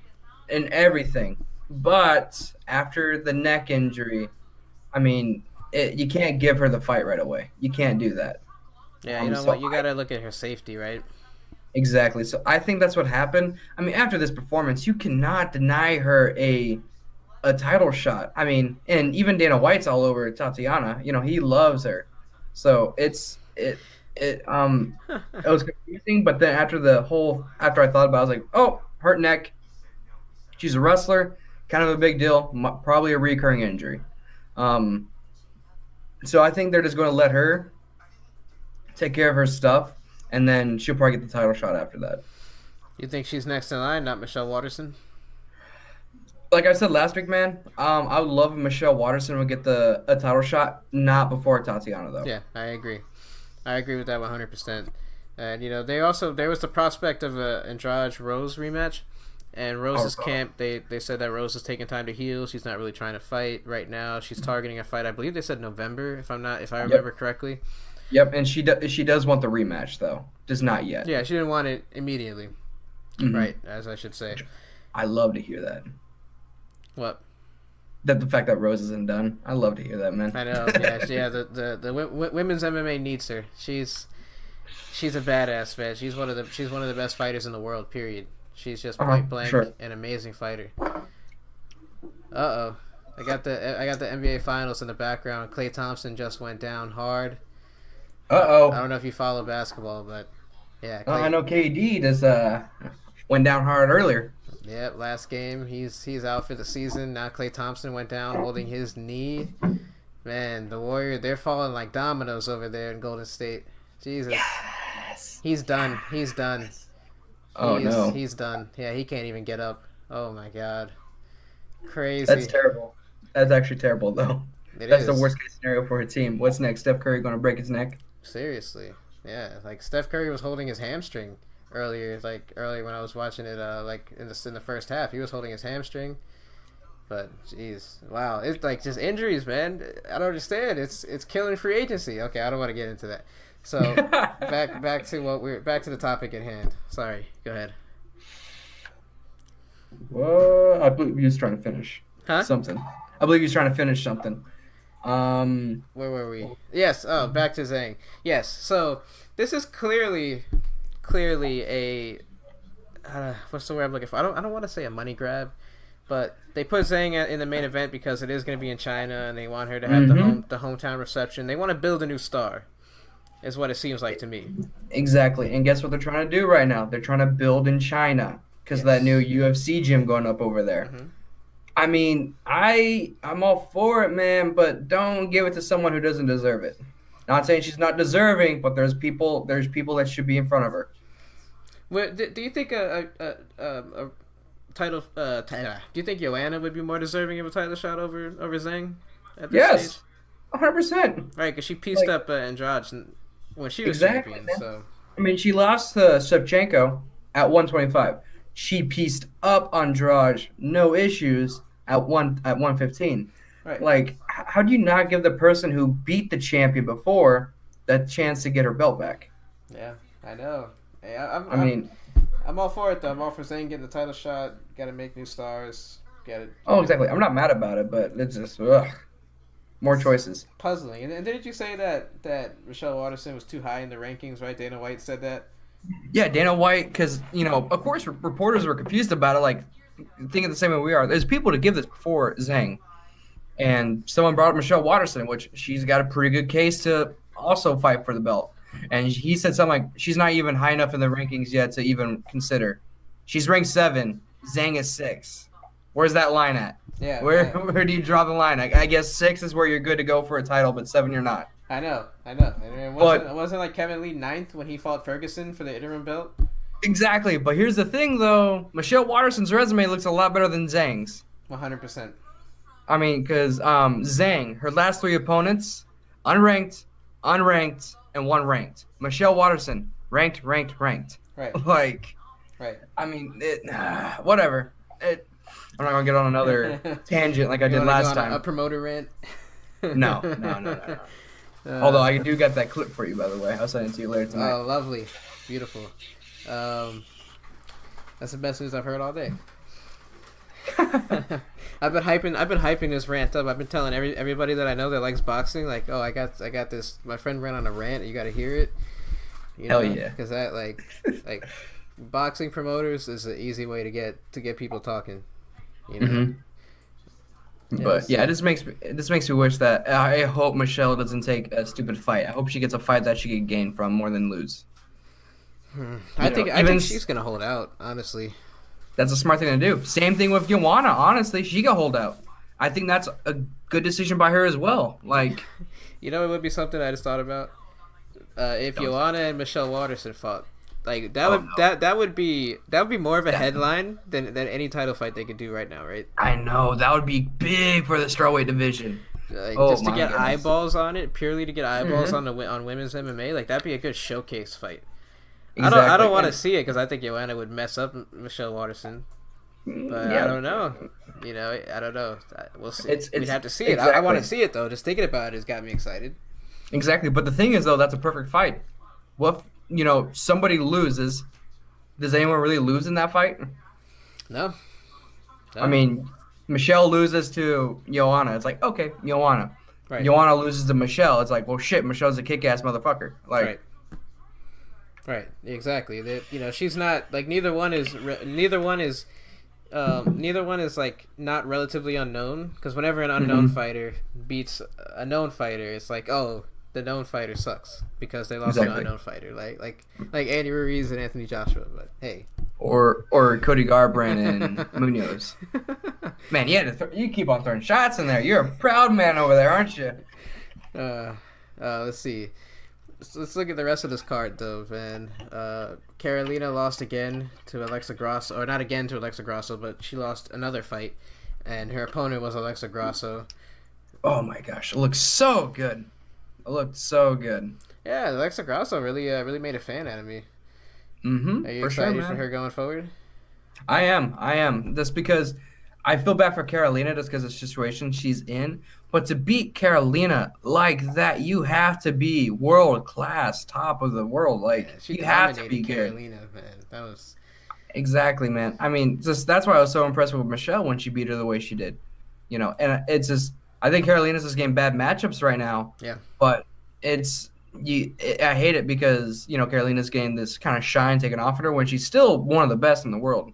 and everything. But after the neck injury, I mean, you can't give her the fight right away. You can't do that. Yeah, what? You got to look at her safety, right? Exactly. So I think that's what happened. I mean, after this performance, you cannot deny her a title shot. I mean, and even Dana White's all over Tatiana. He loves her. So it was confusing, but then after I thought about it, I was like, oh, hurt neck. She's a wrestler, kind of a big deal, probably a recurring injury. So I think they're just going to let her take care of her stuff, and then she'll probably get the title shot after that. You think she's next in line, not Michelle Waterson? Like I said last week, man, I would love if Michelle Waterson would get a title shot, not before Tatiana though. Yeah, I agree. I agree with that 100%. And there was the prospect of a Andrade Rose rematch, and Oh, Rose's camp they said that Rose is taking time to heal. She's not really trying to fight right now. She's targeting a fight. I believe they said November, if I remember yep, correctly. yep, and she does want the rematch though, just not yet. Yeah, she didn't want it immediately. Hmm. Right, as I should say. I love to hear that. What? That the fact that Rose isn't done. I love to hear that, man. I know. Yeah, yeah. The women's MMA needs her. She's a badass, man. She's one of the best fighters in the world. Period. She's just point blank sure. an amazing fighter. I got the NBA Finals in the background. Klay Thompson just went down hard. I Uh-oh. don't know if you follow basketball, but yeah, I Klay. know KD just went down hard earlier. Yeah, last game he's out for the season. Now Klay Thompson went down holding his knee. Man, the Warrior, they're falling like dominoes over there in Golden State. Jesus. Yes. He's done. He's done. Oh no. He's done. Yeah, he can't even get up. Oh my god. That's Crazy. terrible. That's actually terrible though. It That's the is. worst case scenario for a team. What's next? Steph Curry gonna break his neck? Seriously. Yeah, like Steph Curry was holding his hamstring earlier, when I was watching it like in the first half. He was holding his hamstring. But jeez, wow, it's like just injuries, man. I don't understand. It's killing free agency. Okay, I don't want to get into that. So back to the topic at hand. Sorry, go ahead. Well, I believe he was trying to finish Huh? something. I believe he was trying to finish something. Where were we? Yes. Oh, back to Zhang. Yes. So this is clearly a what's the word I'm looking for? I don't want to say a money grab, but they put Zhang in the main event because it is going to be in China, and they want her to have the hometown reception. They want to build a new star, is what it seems like to me. Exactly. And guess what they're trying to do right now? They're trying to build in China because of that new UFC gym going up over there. Mm-hmm. I mean, I'm all for it, man, but don't give it to someone who doesn't deserve it. Not saying she's not deserving, but there's people that should be in front of her. Do you think a title? Do you think Joanna would be more deserving of a title shot over Zhang at this stage? Yes, 100%. Right, because she pieced up Andrade when she was Exactly, champion. man. So I mean, she lost to Shevchenko at 125. She pieced up Andrade, no issues at 115. right. Like, how do you not give the person who beat the champion before that chance to get her belt back? Yeah, I know. Hey, I mean, I'm all for it though. I'm all for Zayn getting the title shot. Got to make new stars. Get it. oh, exactly. I'm not mad about it, but it's just more choices. Puzzling. And didn't you say that Michelle Waterson was too high in the rankings? Right? Dana White said that. Yeah, Dana White, because of course, reporters were confused about it, like thinking the same way we are. There's people to give this before Zhang, and someone brought up Michelle Waterson, which she's got a pretty good case to also fight for the belt. And he said something like she's not even high enough in the rankings yet to even consider. She's ranked 7. Zhang is 6. Where's that line at? Yeah. Where do you draw the line? I guess 6 is where you're good to go for a title, but 7 you're not. I know. And it wasn't like Kevin Lee 9th when he fought Ferguson for the interim belt. Exactly, but here's the thing, though. Michelle Waterson's resume looks a lot better than Zhang's. 100%. I mean, because Zhang, her last 3 opponents, unranked, and 1 ranked. Michelle Waterson, ranked. Right. Like, Right. I mean, whatever. I'm not gonna get on another tangent like I did last time. A promoter rant. No. Although I do got that clip for you, by the way. I'll send it to you later tonight. Oh, lovely, beautiful. That's the best news I've heard all day. I've been hyping this rant up. I've been telling everybody that I know that likes boxing, like, oh, I got this. My friend ran on a rant. You got to hear it. Hell yeah! Because that like boxing promoters is an easy way to get people talking. Mm-hmm. But yeah, it just makes me wish that I hope Michelle doesn't take a stupid fight. I hope she gets a fight that she can gain from more than lose. I think she's gonna hold out. Honestly, that's a smart thing to do. Same thing with Joanna. Honestly, she can hold out. I think that's a good decision by her as well. Like, it would be something I just thought about. If Joanna and Michelle Waterson fought, Like Oh no. that would be more of a That, headline than any title fight they could do right now, right? I know that would be big for the strawweight division. Like Oh just to my get goodness. eyeballs on it, purely to get eyeballs Hmm. on on women's MMA, like that'd be a good showcase fight. I don't Exactly. want to And see it because I think Joanna would mess up Michelle Waterson, but I yeah, don't know. I don't know. We'll see. We'd it's have to see it. I want to exactly. see it though. Just thinking about it has got me excited. Exactly. But the thing is, though, that's a perfect fight. What if, somebody loses? Does anyone really lose in that fight? No, I no, mean, Michelle loses to Joanna. It's like, okay, Joanna. right, Joanna loses to Michelle. It's like, well, shit, Michelle's a kick ass motherfucker. Like, right. Right, exactly. She's not like neither one is like not relatively unknown because whenever an unknown mm-hmm. fighter beats a known fighter, it's like, oh, the known fighter sucks because they lost to an Exactly. unknown fighter, like Andy Ruiz and Anthony Joshua. But hey, Or Cody Garbrandt and Munoz. Man, you keep on throwing shots in there. You're a proud man over there, aren't you? uh, let's see. Let's look at the rest of this card, though, man. Carolina lost again to Alexa Grasso, or not again to Alexa Grasso, but she lost another fight, and her opponent was Alexa Grasso. Oh my gosh, it looks so good. It looked so good. Yeah, Alexa Grasso really made a fan out of me. Mm-hmm. Are you For sure, excited for man. her going forward? I am. I am. Just because I feel bad for Carolina just because of the situation she's in. But to beat Carolina like that, you have to be world class, top of the world. Yeah, Like she you have to dominated be good. Carolina, man. That was Exactly, man. I mean, just that's why I was so impressed with Michelle when she beat her the way she did. And it's just I think Carolina's just getting bad matchups right now, yeah, but it's I hate it because Carolina's getting this kind of shine taken off of her when she's still one of the best in the world.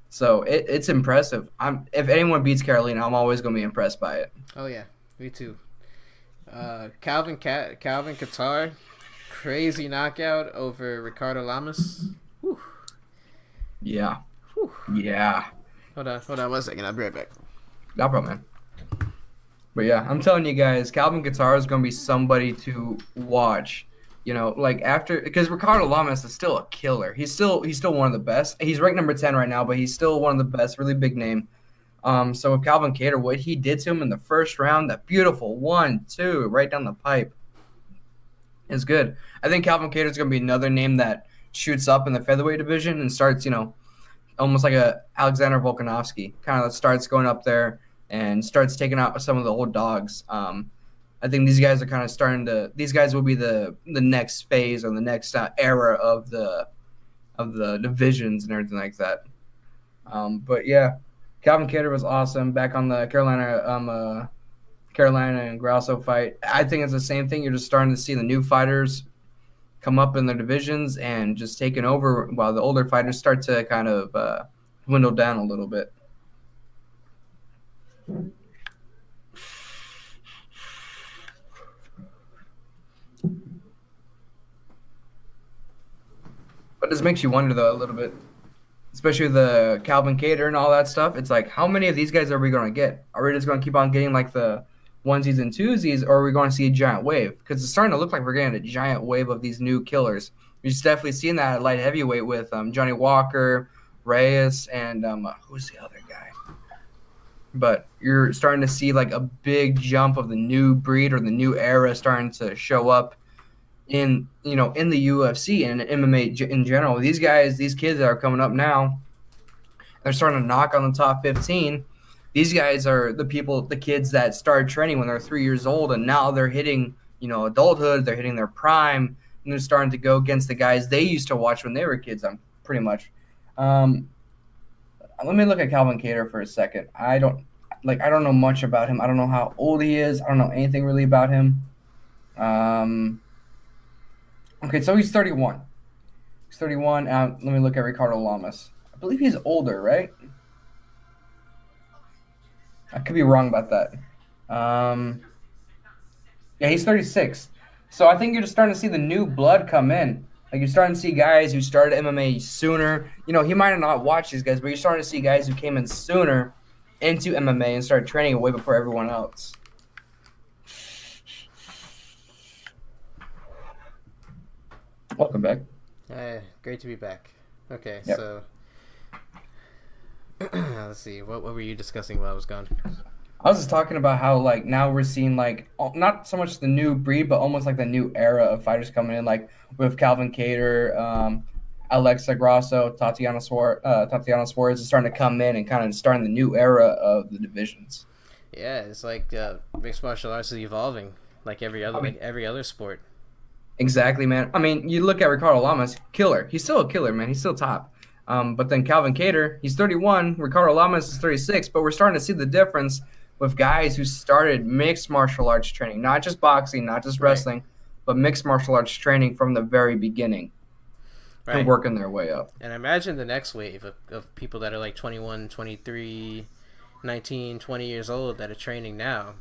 So it's impressive. If anyone beats Carolina, I'm always going to be impressed by it. oh yeah, me too. Calvin Qatar, crazy knockout over Ricardo Lamas. Whew. Yeah, Whew. yeah, Hold on 1 second. I'll be right back. no problem, man. But yeah, I'm telling you guys, Calvin Guitar is going to be somebody to watch. Like after because Ricardo Lamas is still a killer. He's still one of the best. He's ranked number 10 right now, but he's still one of the best. Really big name. So with Calvin Cater, what he did to him in the first round, that beautiful 1-2 right down the pipe, is good. I think Calvin Cater is going to be another name that shoots up in the featherweight division and starts, almost like a Alexander Volkanovski, kind of starts going up there and starts taking out some of the old dogs. I think these guys are kind of starting to. These guys will be the next phase or the next era of the divisions and everything like that. But yeah, Calvin Cater was awesome. Back on the Carolina and Grasso fight. I think it's the same thing. You're just starting to see the new fighters come up in their divisions and just taking over while the older fighters start to kind of dwindle down a little bit. But this makes you wonder though a little bit, especially the Calvin Cater and all that stuff. It's like, how many of these guys are we going to get? Are we just going to keep on getting like the onesies and twosies, or are we going to see a giant wave? Because it's starting to look like we're getting a giant wave of these new killers. We're just definitely seeing that at light heavyweight with Johnny Walker, Reyes, and who's the other guy? But you're starting to see like a big jump of the new breed or the new era starting to show up in the UFC and MMA in general. These guys, these kids that are coming up now, they're starting to knock on the top 15. These guys are the kids that started training when they're 3 years old, and now they're hitting, adulthood. They're hitting their prime, and they're starting to go against the guys they used to watch when they were kids. I'm pretty much. Um, Let me look at Calvin Cater for a second. I don't know much about him. I don't know how old he is. I don't know anything really about him. Okay, so he's 31. He's 31. Let me look at Ricardo Lamas. I believe he's older, right? I could be wrong about that. Yeah, he's 36. So I think you're just starting to see the new blood come in. Like you're starting to see guys who started MMA sooner. He might have not watched these guys, but you're starting to see guys who came in sooner into MMA and started training way before everyone else. Welcome back. Great to be back. Okay, Yep. so let's see. What were you discussing while I was gone? I was just talking about how like now we're seeing like not so much the new breed, but almost like the new era of fighters coming in, like with Calvin Cater, Alexa Grasso, Tatiana Suarez is starting to come in and kind of starting the new era of the divisions. Yeah, it's like mixed martial arts is evolving, I mean, like every other sport. exactly, man. I mean, you look at Ricardo Lamas, killer. He's still a killer, man. He's still top. But then Calvin Cater, he's 31. Ricardo Lamas is 36. But we're starting to see the difference with guys who started mixed martial arts training, not just boxing, not just Right, wrestling, but mixed martial arts training from the very beginning and right. working their way up. And imagine the next wave of people that are like 21, 23, 19, 20 years old that are training now.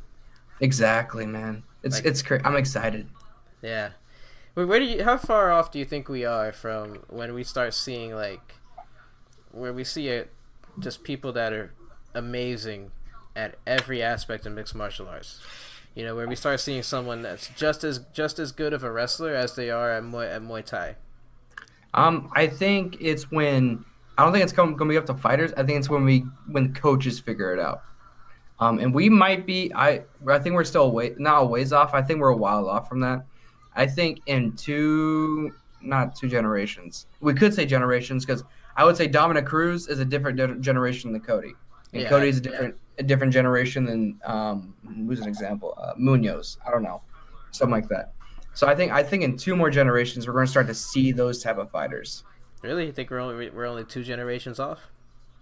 Exactly, man. Like, It's crazy. I'm excited. yeah. Where do you? How far off do you think we are from when we start seeing like where we see it, just people that are amazing at every aspect of mixed martial arts? You know, where we start seeing someone that's just as good of a wrestler as they are at Muay Thai. I think it's when I don't think it's going to be up to fighters. I think it's when coaches figure it out. And we might be. I think we're still not a ways off. I think we're a while off from that. I think in not two generations. We could say generations because I would say Dominic Cruz is a different generation than Cody, and Yeah, Cody is a different generation than who's an example Munoz. I don't know, something like that. So I think in two more generations we're going to start to see those type of fighters. really? You think we're only two generations off?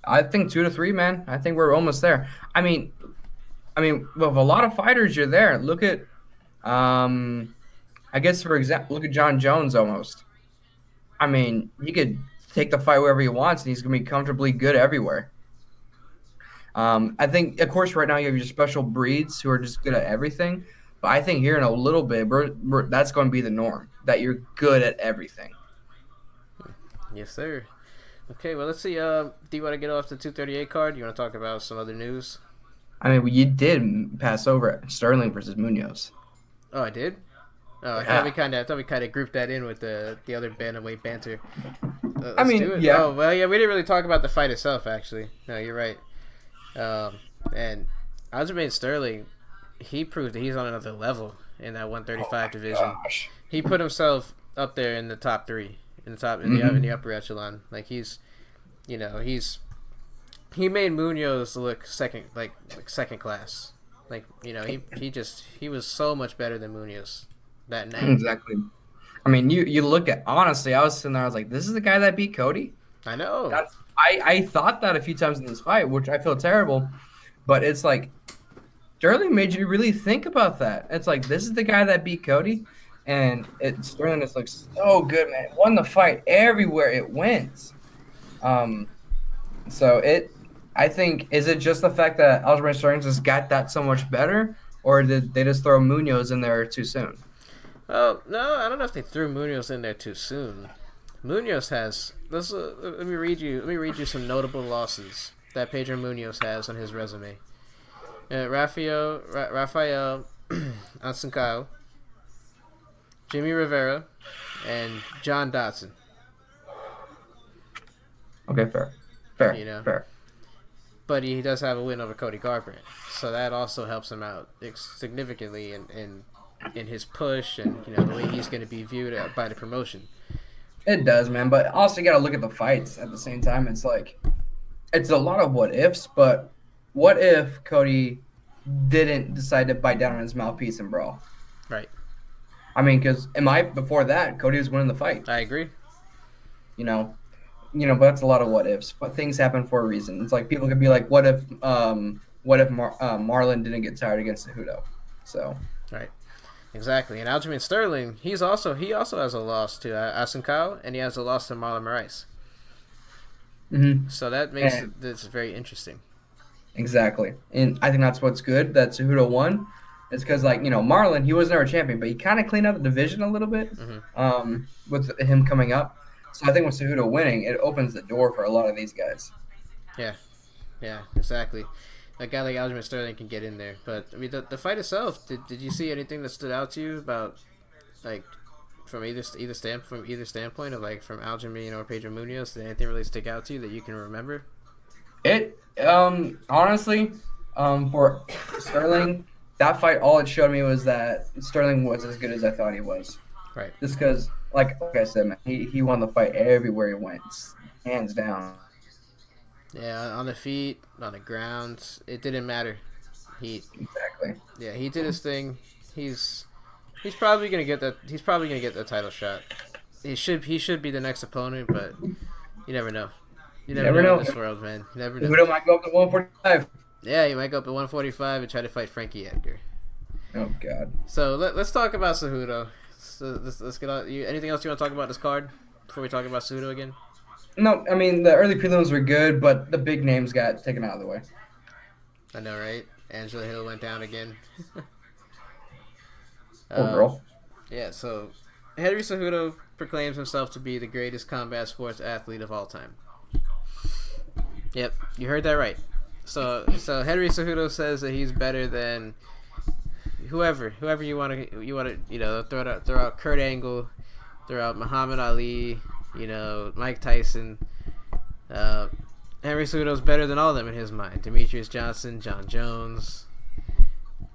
I think 2 to 3, man. I think we're almost there. I mean, with a lot of fighters, you're there. Look at, um, I guess for example, look at John Jones almost. I mean, he could take the fight wherever he wants, and he's gonna be comfortably good everywhere. I think, of course, right now you have your special breeds who are just good at everything, but I think here in a little bit, that's going to be the norm that you're good at everything. Yes, sir. Okay, well let's see. Do you want to get off the 238 card? Do you want to talk about some other news? I mean, you did pass over Sterling versus Munoz. Oh, I did. Oh, Yeah. I thought we kind of grouped that in with the other bantamweight banter. I Let's do mean, it. yeah. Oh well, yeah, we didn't really talk about the fight itself. Actually, no, you're right. And Aljamain Sterling, he proved that he's on another level in that Oh 135 my division. gosh. He put himself up there in the top three, in the top in the Hmm. upper echelon. Like you know, he made Munoz look like second class. Like he was so much better than Munoz that night. Exactly. I mean, you look at honestly, I was sitting there, I was like, this is the guy that beat Cody. I know. I thought that a few times in this fight, which I feel terrible, but it's like Sterling made you really think about that. It's like this is the guy that beat Cody, and Sterling just looks so good, man. Won the fight everywhere it went. Um, so I think is it just the fact that Aljamain Sterling just got that so much better, or did they just throw Munoz in there too soon? Oh no, I don't know if they threw Munoz in there too soon. Munoz has. Let me read you. Let me read you some notable losses that Pedro Munoz has on his resume. Rafael Ansuncao, Jimmy Rivera, and John Dodson. Okay, fair, You fair, know, fair. but he does have a win over Cody Garbrandt, so that also helps him out significantly in his push and the way he's going to be viewed by the promotion. It does, man. But also, you got to look at the fights at the same time. It's like, it's a lot of what ifs, but what if Cody didn't decide to bite down on his mouthpiece and brawl? Right. I mean, because before that, Cody was winning the fight. I agree. You know, but that's a lot of what ifs. But things happen for a reason. It's like people could be like, what if Marlon didn't get tired against Cejudo? So Right. Exactly. And Aljamain Sterling, he also has a loss to Asuncal, and he has a loss to Marlon Moraes. mm-hmm. So that makes this very interesting. Exactly, and I think that's what's good that Cejudo won. It's because Marlon, he was never a champion, but he kind of cleaned up the division a little bit with him coming up. So I think with Cejudo winning, it opens the door for a lot of these guys. Yeah. Yeah. Exactly. A guy like Aljamain Sterling can get in there, but I mean the fight itself. Did you see anything that stood out to you about like from either standpoint of like from Aljamain or Pedro Munoz, did anything really stick out to you that you can remember? It honestly, for Sterling, that fight, all it showed me was that Sterling was as good as I thought he was. Right. Just because, like I said, man, he won the fight everywhere he went, hands down. Yeah, on the feet, on the ground, it didn't matter. He Exactly. Yeah, he did his thing. He's he's probably gonna get that. He's probably gonna get the title shot. He should be the next opponent, but you never know. You You never never know in know. this world, man. You never know. Cejudo might go up to 145. Yeah, he might go up to 145 and try to fight Frankie Edgar. Oh God. So let's talk about Cejudo. So let's get on. Anything else you want to talk about this card before we talk about Cejudo again? No, I mean the early prelims were good, but the big names got taken out of the way. I know, right? Angela Hill went down again. Poor girl. Yeah, so Henry Cejudo proclaims himself to be the greatest combat sports athlete of all time. Yep, you heard that right. So Henry Cejudo says that he's better than whoever you want to throw out Kurt Angle, throw out Muhammad Ali, Mike Tyson. Henry Cejudo's better than all of them in his mind. Demetrius Johnson, John Jones.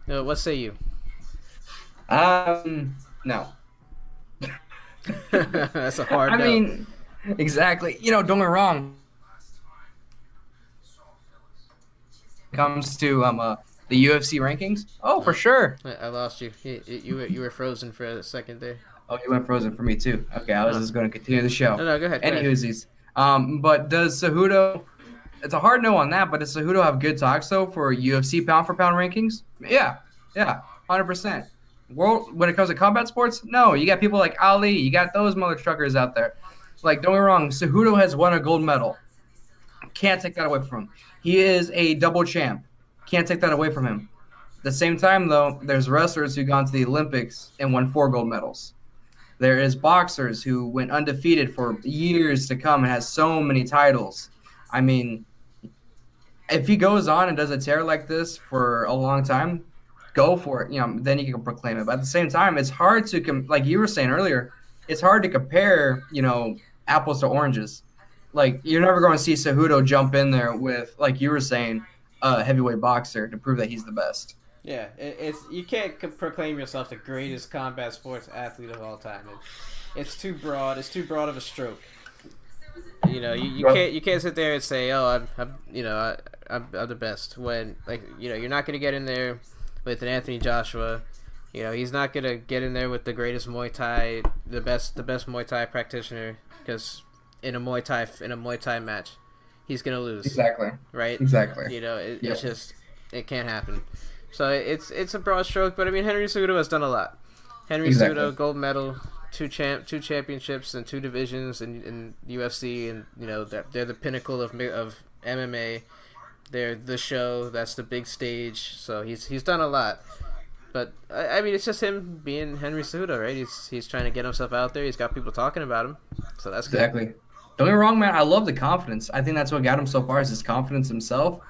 What say you? No. That's a hard I no. mean, exactly. Don't get me wrong. Comes to the UFC rankings. Oh, for sure. I lost you. You were frozen for a second there. Oh, you went frozen for me too. Okay, I was just going to continue the show. No, go ahead. Any Uzis. But does Cejudo? It's a hard no on that. But does Cejudo have good talks though for UFC pound for pound rankings? Yeah, 100%. When it comes to combat sports, no. You got people like Ali. You got those mother truckers out there. Like, don't get me wrong. Cejudo has won a gold medal. Can't take that away from him. He is a double champ. Can't take that away from him. At the same time, though, there's wrestlers who gone to the Olympics and won 4 gold medals. There is boxers who went undefeated for years to come and has so many titles. I mean, if he goes on and does a tear like this for a long time, go for it. Then you can proclaim it. But at the same time, it's hard to like you were saying earlier, it's hard to compare, apples to oranges. Like, you're never going to see Cejudo jump in there with, like you were saying, a heavyweight boxer to prove that he's the best. Yeah, you can't proclaim yourself the greatest combat sports athlete of all time. It's too broad. It's too broad of a stroke. You can't sit there and say, oh, I'm the best, when you're not gonna get in there with an Anthony Joshua. He's not gonna get in there with the greatest Muay Thai, the best Muay Thai practitioner, because in a Muay Thai match, he's gonna lose. Exactly. Right. Exactly. It's just, it can't happen. So it's a broad stroke, but I mean, Henry Cejudo has done a lot. Henry Cejudo, gold medal, two championships and 2 divisions in UFC, and they're the pinnacle of MMA. They're the show. That's the big stage. So he's done a lot. But I mean, it's just him being Henry Cejudo, right? He's trying to get himself out there. He's got people talking about him. So that's good. Exactly. Don't get me wrong, man. I love the confidence. I think that's what got him so far, is his confidence himself.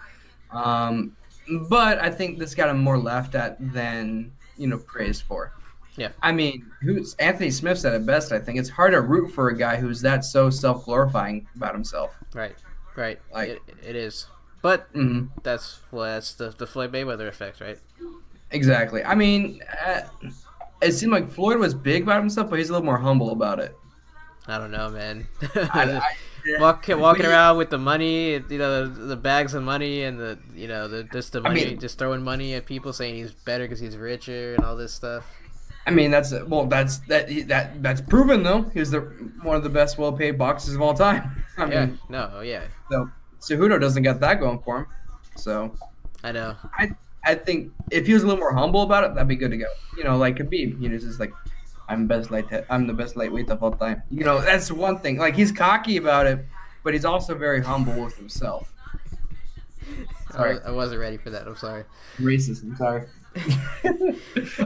But I think this got him more laughed at than praised for. Yeah. I mean, Anthony Smith said it best. I think it's hard to root for a guy who's that so self-glorifying about himself. Right. Like, it is. But that's the Floyd Mayweather effect, right? Exactly. I mean, it seemed like Floyd was big about himself, but he's a little more humble about it. I don't know, man. Yeah. Walking around with the money, the bags of money, and the money, just throwing money at people, saying he's better because he's richer and all this stuff. I mean, that's proven though. He's one of the best well-paid boxers of all time. So Cejudo doesn't get that going for him. So I know. I think if he was a little more humble about it, that'd be good to go. Like Khabib, it's just like, I'm the best lightweight of all time. That's one thing. Like, he's cocky about it, but he's also very humble with himself. Sorry, I wasn't ready for that. I'm sorry. Racist. I'm sorry.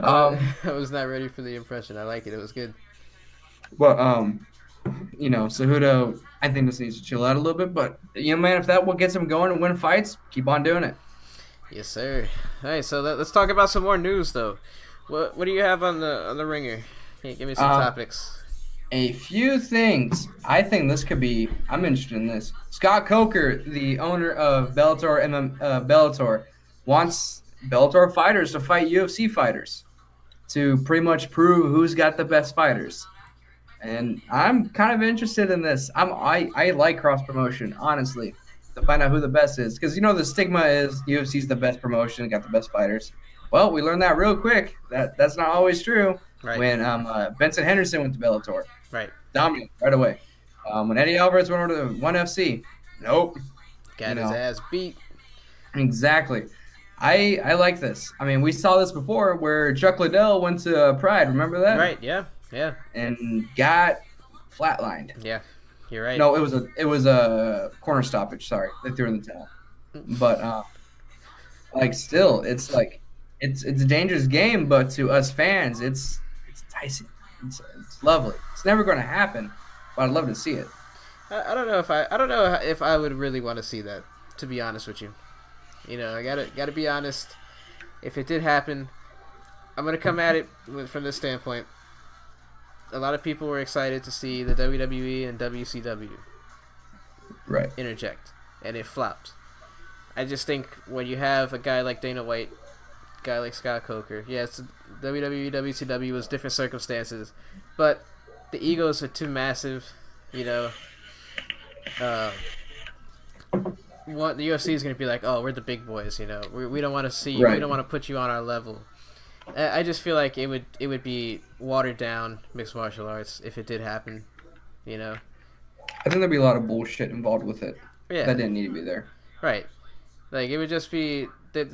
I was not ready for the impression. I like it. It was good. Well, Cejudo, I think this needs to chill out a little bit, but man, if that what gets him going and win fights, keep on doing it. Yes, sir. All right, so let's talk about some more news, though. What do you have on the ringer? Hey, give me some Um, topics. a few things. I think this could be. I'm interested in this. Scott Coker, the owner of Bellator, wants Bellator fighters to fight UFC fighters to pretty much prove who's got the best fighters. And I'm kind of interested in this. I like cross promotion, honestly, to find out who the best is. Because the stigma is UFC's the best promotion, got the best fighters. Well, we learned that real quick. That's not always true. Right, When Benson Henderson went to Bellator, right. dominant right away. When Eddie Alvarez went over to ONE FC, nope. You Got his know ass beat. exactly. I like this. I mean, we saw this before where Chuck Liddell went to Pride. Remember that? Right, yeah, yeah, And got flatlined. yeah. You're right. No, it was a corner stoppage. Sorry, they threw in the towel. But like still, it's like it's a dangerous game. But to us fans, it's enticing. It's lovely. It's never going to happen, but I'd love to see it. I don't know if I don't know if I would really want to see that. To be honest with you, I gotta be honest. If it did happen, I'm gonna come at it from this standpoint. A lot of people were excited to see the WWE and WCW Right. interject, and it flopped. I just think when you have a guy like Dana White, a guy like Scott Coker, yes, WWE, WCW was different circumstances, but the egos are too massive. You know, uh, the UFC is going to be like, oh, we're the big boys. We don't want to see you. Right. We don't want to put you on our level. I just feel like it would be watered down mixed martial arts if it did happen. I think there'd be a lot of bullshit involved with it. Yeah. That didn't need to be there. Right. Like it would just be it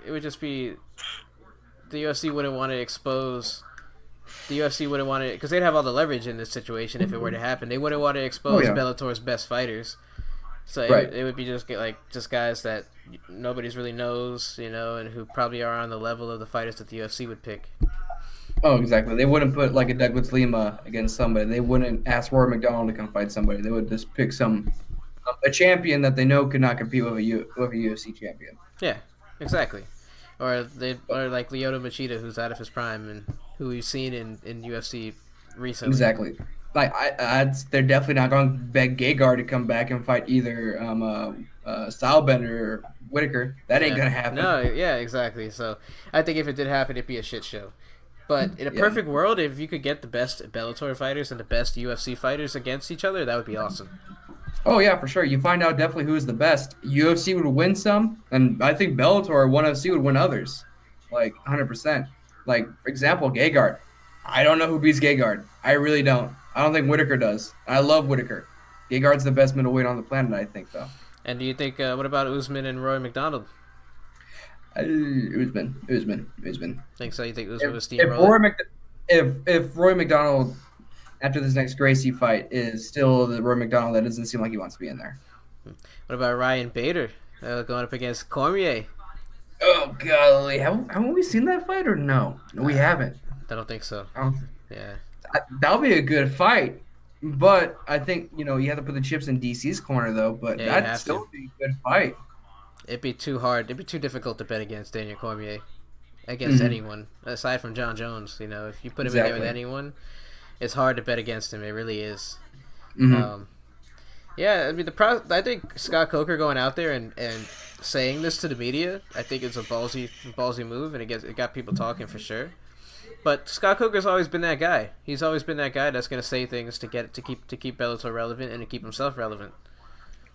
would just be the UFC wouldn't want to expose. The UFC wouldn't want to because they'd have all the leverage in this situation if it were to happen. They wouldn't want to expose Bellator's best fighters. So it would be just guys that nobody's really knows, and who probably are on the level of the fighters that the UFC would pick. Oh, exactly. They wouldn't put like a Douglas Lima against somebody. They wouldn't ask Rory McDonald to come fight somebody. They would just pick a champion that they know could not compete with a UFC champion. Yeah, exactly. Or like Lyoto Machida, who's out of his prime and who we've seen in UFC recently. Exactly. Like they're definitely not going to beg Gegard to come back and fight either Stylebender or Whitaker. That ain't gonna happen. No, yeah, exactly. So I think if it did happen, it'd be a shit show. But in a perfect world, if you could get the best Bellator fighters and the best UFC fighters against each other, that would be awesome. Oh yeah, for sure. You find out definitely who is the best. UFC would win some, and I think Bellator or ONE FC would win others, like 100%. Like for example, Gegard. I don't know who beats Gegard. I really don't. I don't think Whitaker does. I love Whitaker. Gegard's the best middleweight on the planet, I think, though. And do you think what about Usman and Roy McDonald? Usman. Think so? You think Usman was steamrolling? If Roy McDonald after this next Gracie fight is still the Roy McDonald, that doesn't seem like he wants to be in there. What about Ryan Bader going up against Cormier? Oh golly, haven't we seen that fight or no? No, we haven't. I don't think so. Yeah, that'll be a good fight, but I think you have to put the chips in DC's corner though. But that'd still be a good fight. It'd be too hard. It'd be too difficult to bet against Daniel Cormier, against anyone aside from John Jones. If you put him in there with anyone, it's hard to bet against him. It really is. Mm-hmm. Yeah, I mean I think Scott Coker going out there and saying this to the media, I think it's a ballsy move, and it got people talking for sure. But Scott Coker's always been that guy. He's always been that guy that's going to say things to keep Bellator relevant and to keep himself relevant.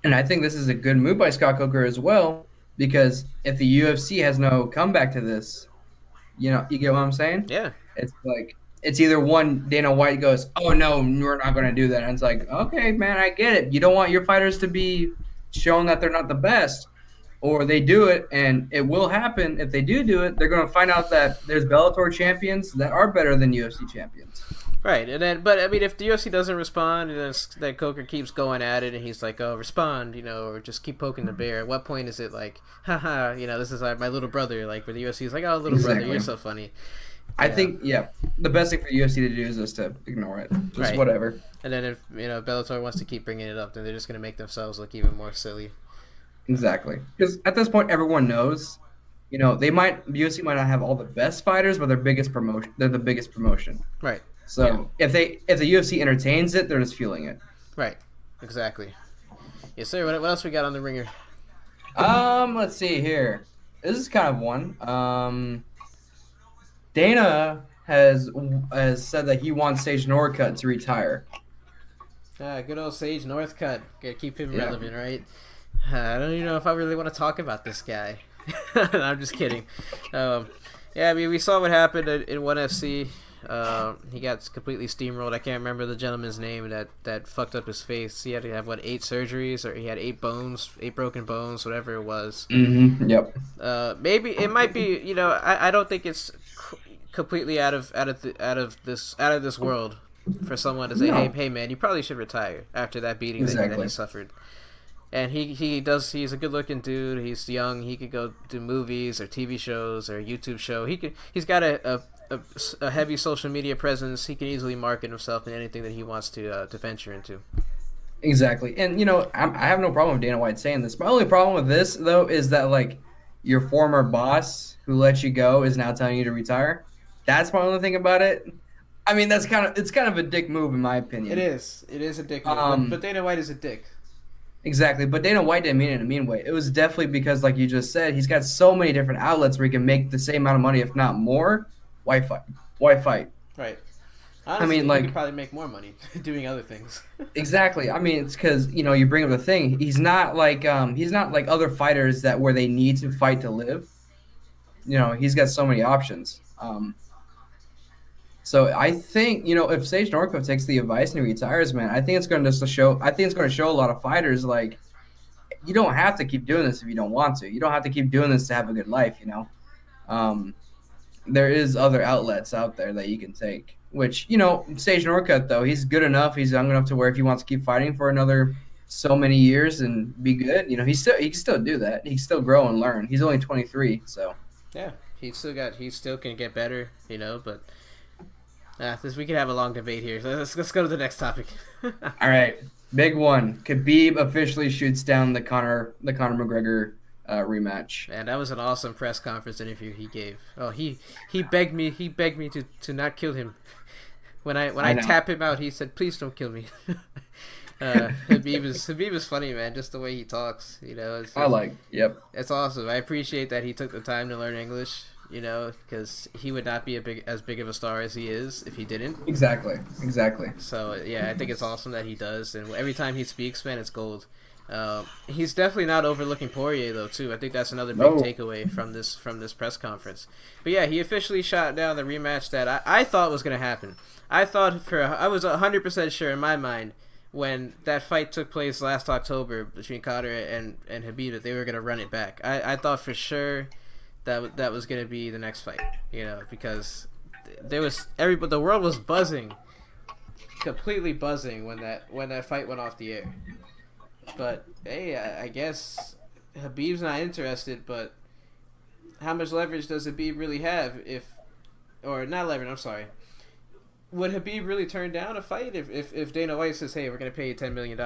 And I think this is a good move by Scott Coker as well, because if the UFC has no comeback to this, you get what I'm saying? Yeah. It's like it's either one Dana White goes, "Oh no, we're not going to do that," and it's like, "Okay, man, I get it. You don't want your fighters to be shown that they're not the best." Or they do it, and it will happen. If they do it, they're going to find out that there's Bellator champions that are better than UFC champions. Right, but I mean, if the UFC doesn't respond, and then Coker keeps going at it, and he's like, "Oh, respond," or just keep poking the bear. At what point is it like, haha, this is my little brother? Like, where the UFC is like, "Oh, little brother, you're so funny." I think, the best thing for the UFC to do is just to ignore it. Just whatever. And then if Bellator wants to keep bringing it up, then they're just going to make themselves look even more silly. Exactly. Because at this point, everyone knows, UFC might not have all the best fighters, but they're the biggest promotion. Right. Yeah. So if the UFC entertains it, they're just fueling it. Right. Exactly. Yes, sir. What else we got on the ringer? Let's see here. This is kind of one. Dana has said that he wants Sage Northcutt to retire. Good old Sage Northcutt. Gotta keep him Yeah. relevant, right? I don't even know if I really want to talk about this guy. I'm just kidding. Yeah, I mean, we saw what happened in ONE FC. He got completely steamrolled. I can't remember the gentleman's name that fucked up his face. He had to have 8 surgeries, or he had 8 broken bones, whatever it was. Mm-hmm. Yep. Maybe it might be. I don't think it's completely out of this world for someone to say, No. hey man, you probably should retire after that beating that Exactly. he suffered. And he's a good looking dude. He's young. He could go do movies or TV shows or a YouTube show. He's got a heavy social media presence. He can easily market himself in anything that he wants to venture into. Exactly. And I have no problem with Dana White saying this. My only problem with this though is that your former boss who let you go is now telling you to retire. That's my only thing about it. I mean, it's kind of a dick move in my opinion. It is a dick move, but Dana White is a dick. Exactly, but Dana White didn't mean it in a mean way. It was definitely because, like you just said, he's got so many different outlets where he can make the same amount of money, if not more. Why fight? Why fight? Right. Honestly, I mean, he could probably make more money doing other things. Exactly. I mean, it's because you bring up the thing. He's not like other fighters where they need to fight to live. He's got so many options. So I think if Sage Northcutt takes the advice and he retires, man, I think it's going to show. I think it's going to show a lot of fighters you don't have to keep doing this if you don't want to. You don't have to keep doing this to have a good life. There is other outlets out there that you can take. Which Sage Northcutt though, he's good enough. He's young enough to where if he wants to keep fighting for another so many years and be good, he can still do that. He can still grow and learn. He's only 23, so yeah, he still can get better. But. We could have a long debate here. So let's go to the next topic. All right, big one. Khabib officially shoots down the Conor McGregor rematch. And that was an awesome press conference interview he gave. Oh, he begged me to not kill him. When I tap him out, he said, "Please don't kill me." Khabib is funny, man. Just the way he talks, Yep. It's awesome. I appreciate that he took the time to learn English. Because he would not be as big of a star as he is if he didn't. Exactly. So yeah, I think it's awesome that he does, and every time he speaks, man, it's gold. He's definitely not overlooking Poirier though, too. I think that's another big takeaway from this press conference. But yeah, he officially shot down the rematch that I thought was going to happen. I was 100% sure in my mind when that fight took place last October between Conor and Khabib that they were going to run it back. I thought for sure that was going to be the next fight, because the world was buzzing, completely buzzing when that fight went off the air. But hey, I guess Khabib's not interested. But how much leverage does Khabib really have? Or not leverage? I'm sorry. Would Khabib really turn down a fight if Dana White says, "Hey, we're going to pay you $10 million,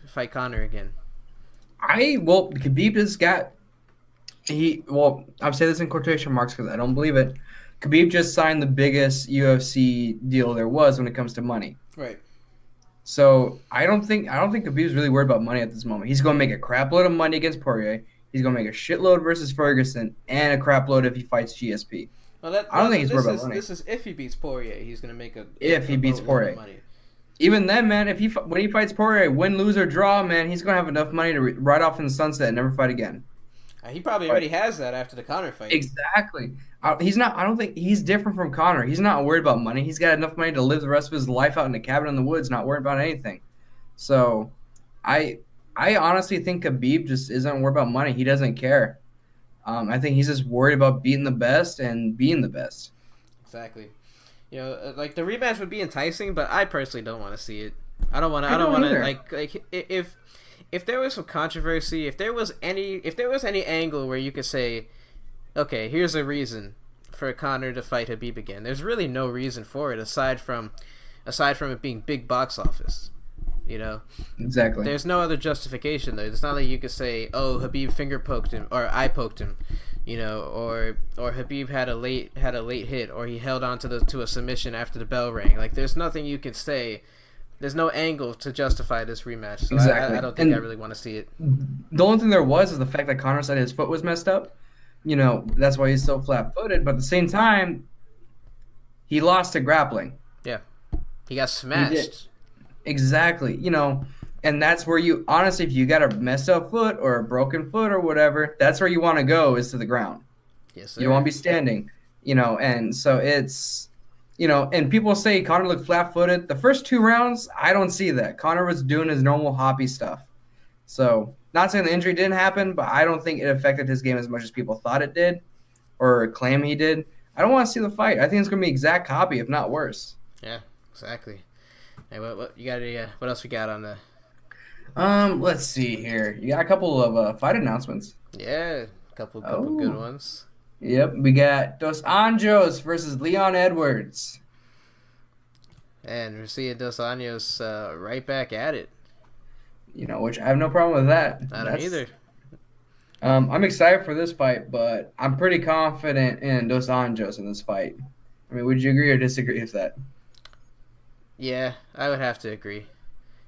fight Conor again"? Khabib has got. I'm saying this in quotation marks because I don't believe it. Khabib just signed the biggest UFC deal there was when it comes to money. Right. So I don't think Khabib's really worried about money at this moment. He's going to make a crap load of money against Poirier. He's going to make a shitload versus Ferguson and a crap load if he fights GSP. I don't think he's worried about money. This is if he beats Poirier, he's going to make he beats Poirier. Money. Even then, man, when he fights Poirier, win, lose, or draw, man, he's going to have enough money to ride off in the sunset and never fight again. He probably already has that after the Conor fight. Exactly. He's not. I don't think he's different from Conor. He's not worried about money. He's got enough money to live the rest of his life out in a cabin in the woods, not worried about anything. So, I honestly think Khabib just isn't worried about money. He doesn't care. I think he's just worried about beating the best and being the best. Exactly. The rematch would be enticing, but I personally don't want to see it. I don't want to if there was some controversy, if there was any angle where you could say, okay, here's a reason for Conor to fight Khabib again. There's really no reason for it aside from it being big box office. Exactly. There's no other justification though. It's not like you could say, oh, Khabib finger poked him or eye poked him or Khabib had a late hit, or he held on to a submission after the bell rang. Like, there's nothing you can say. There's no angle to justify this rematch. So I Exactly. don't think I And really want to see it. the only thing there was is the fact that Conor said his foot was messed up. That's why he's so flat-footed. But at the same time, he lost to grappling. Yeah, he got He did. smashed. Exactly. And that's where you honestly, if you got a messed up foot or a broken foot or whatever, that's where you want to go is to the ground. Yes, You don't sir. want to be standing, and so it's, and people say Conor looked flat-footed. The first 2 rounds, I don't see that. Conor was doing his normal hoppy stuff. So, not saying the injury didn't happen, but I don't think it affected his game as much as people thought it did or claim he did. I don't want to see the fight. I think it's going to be exact copy, if not worse. Yeah, exactly. Hey, what you got? What else we got on the? Let's see here. You got a couple of fight announcements. Yeah, couple good Oh, ones. yep. We got Dos Anjos versus Leon Edwards. And we're seeing Dos Anjos right back at it. Which I have no problem with that. I don't either. I'm excited for this fight, but I'm pretty confident in Dos Anjos in this fight. I mean, would you agree or disagree with that? Yeah, I would have to agree.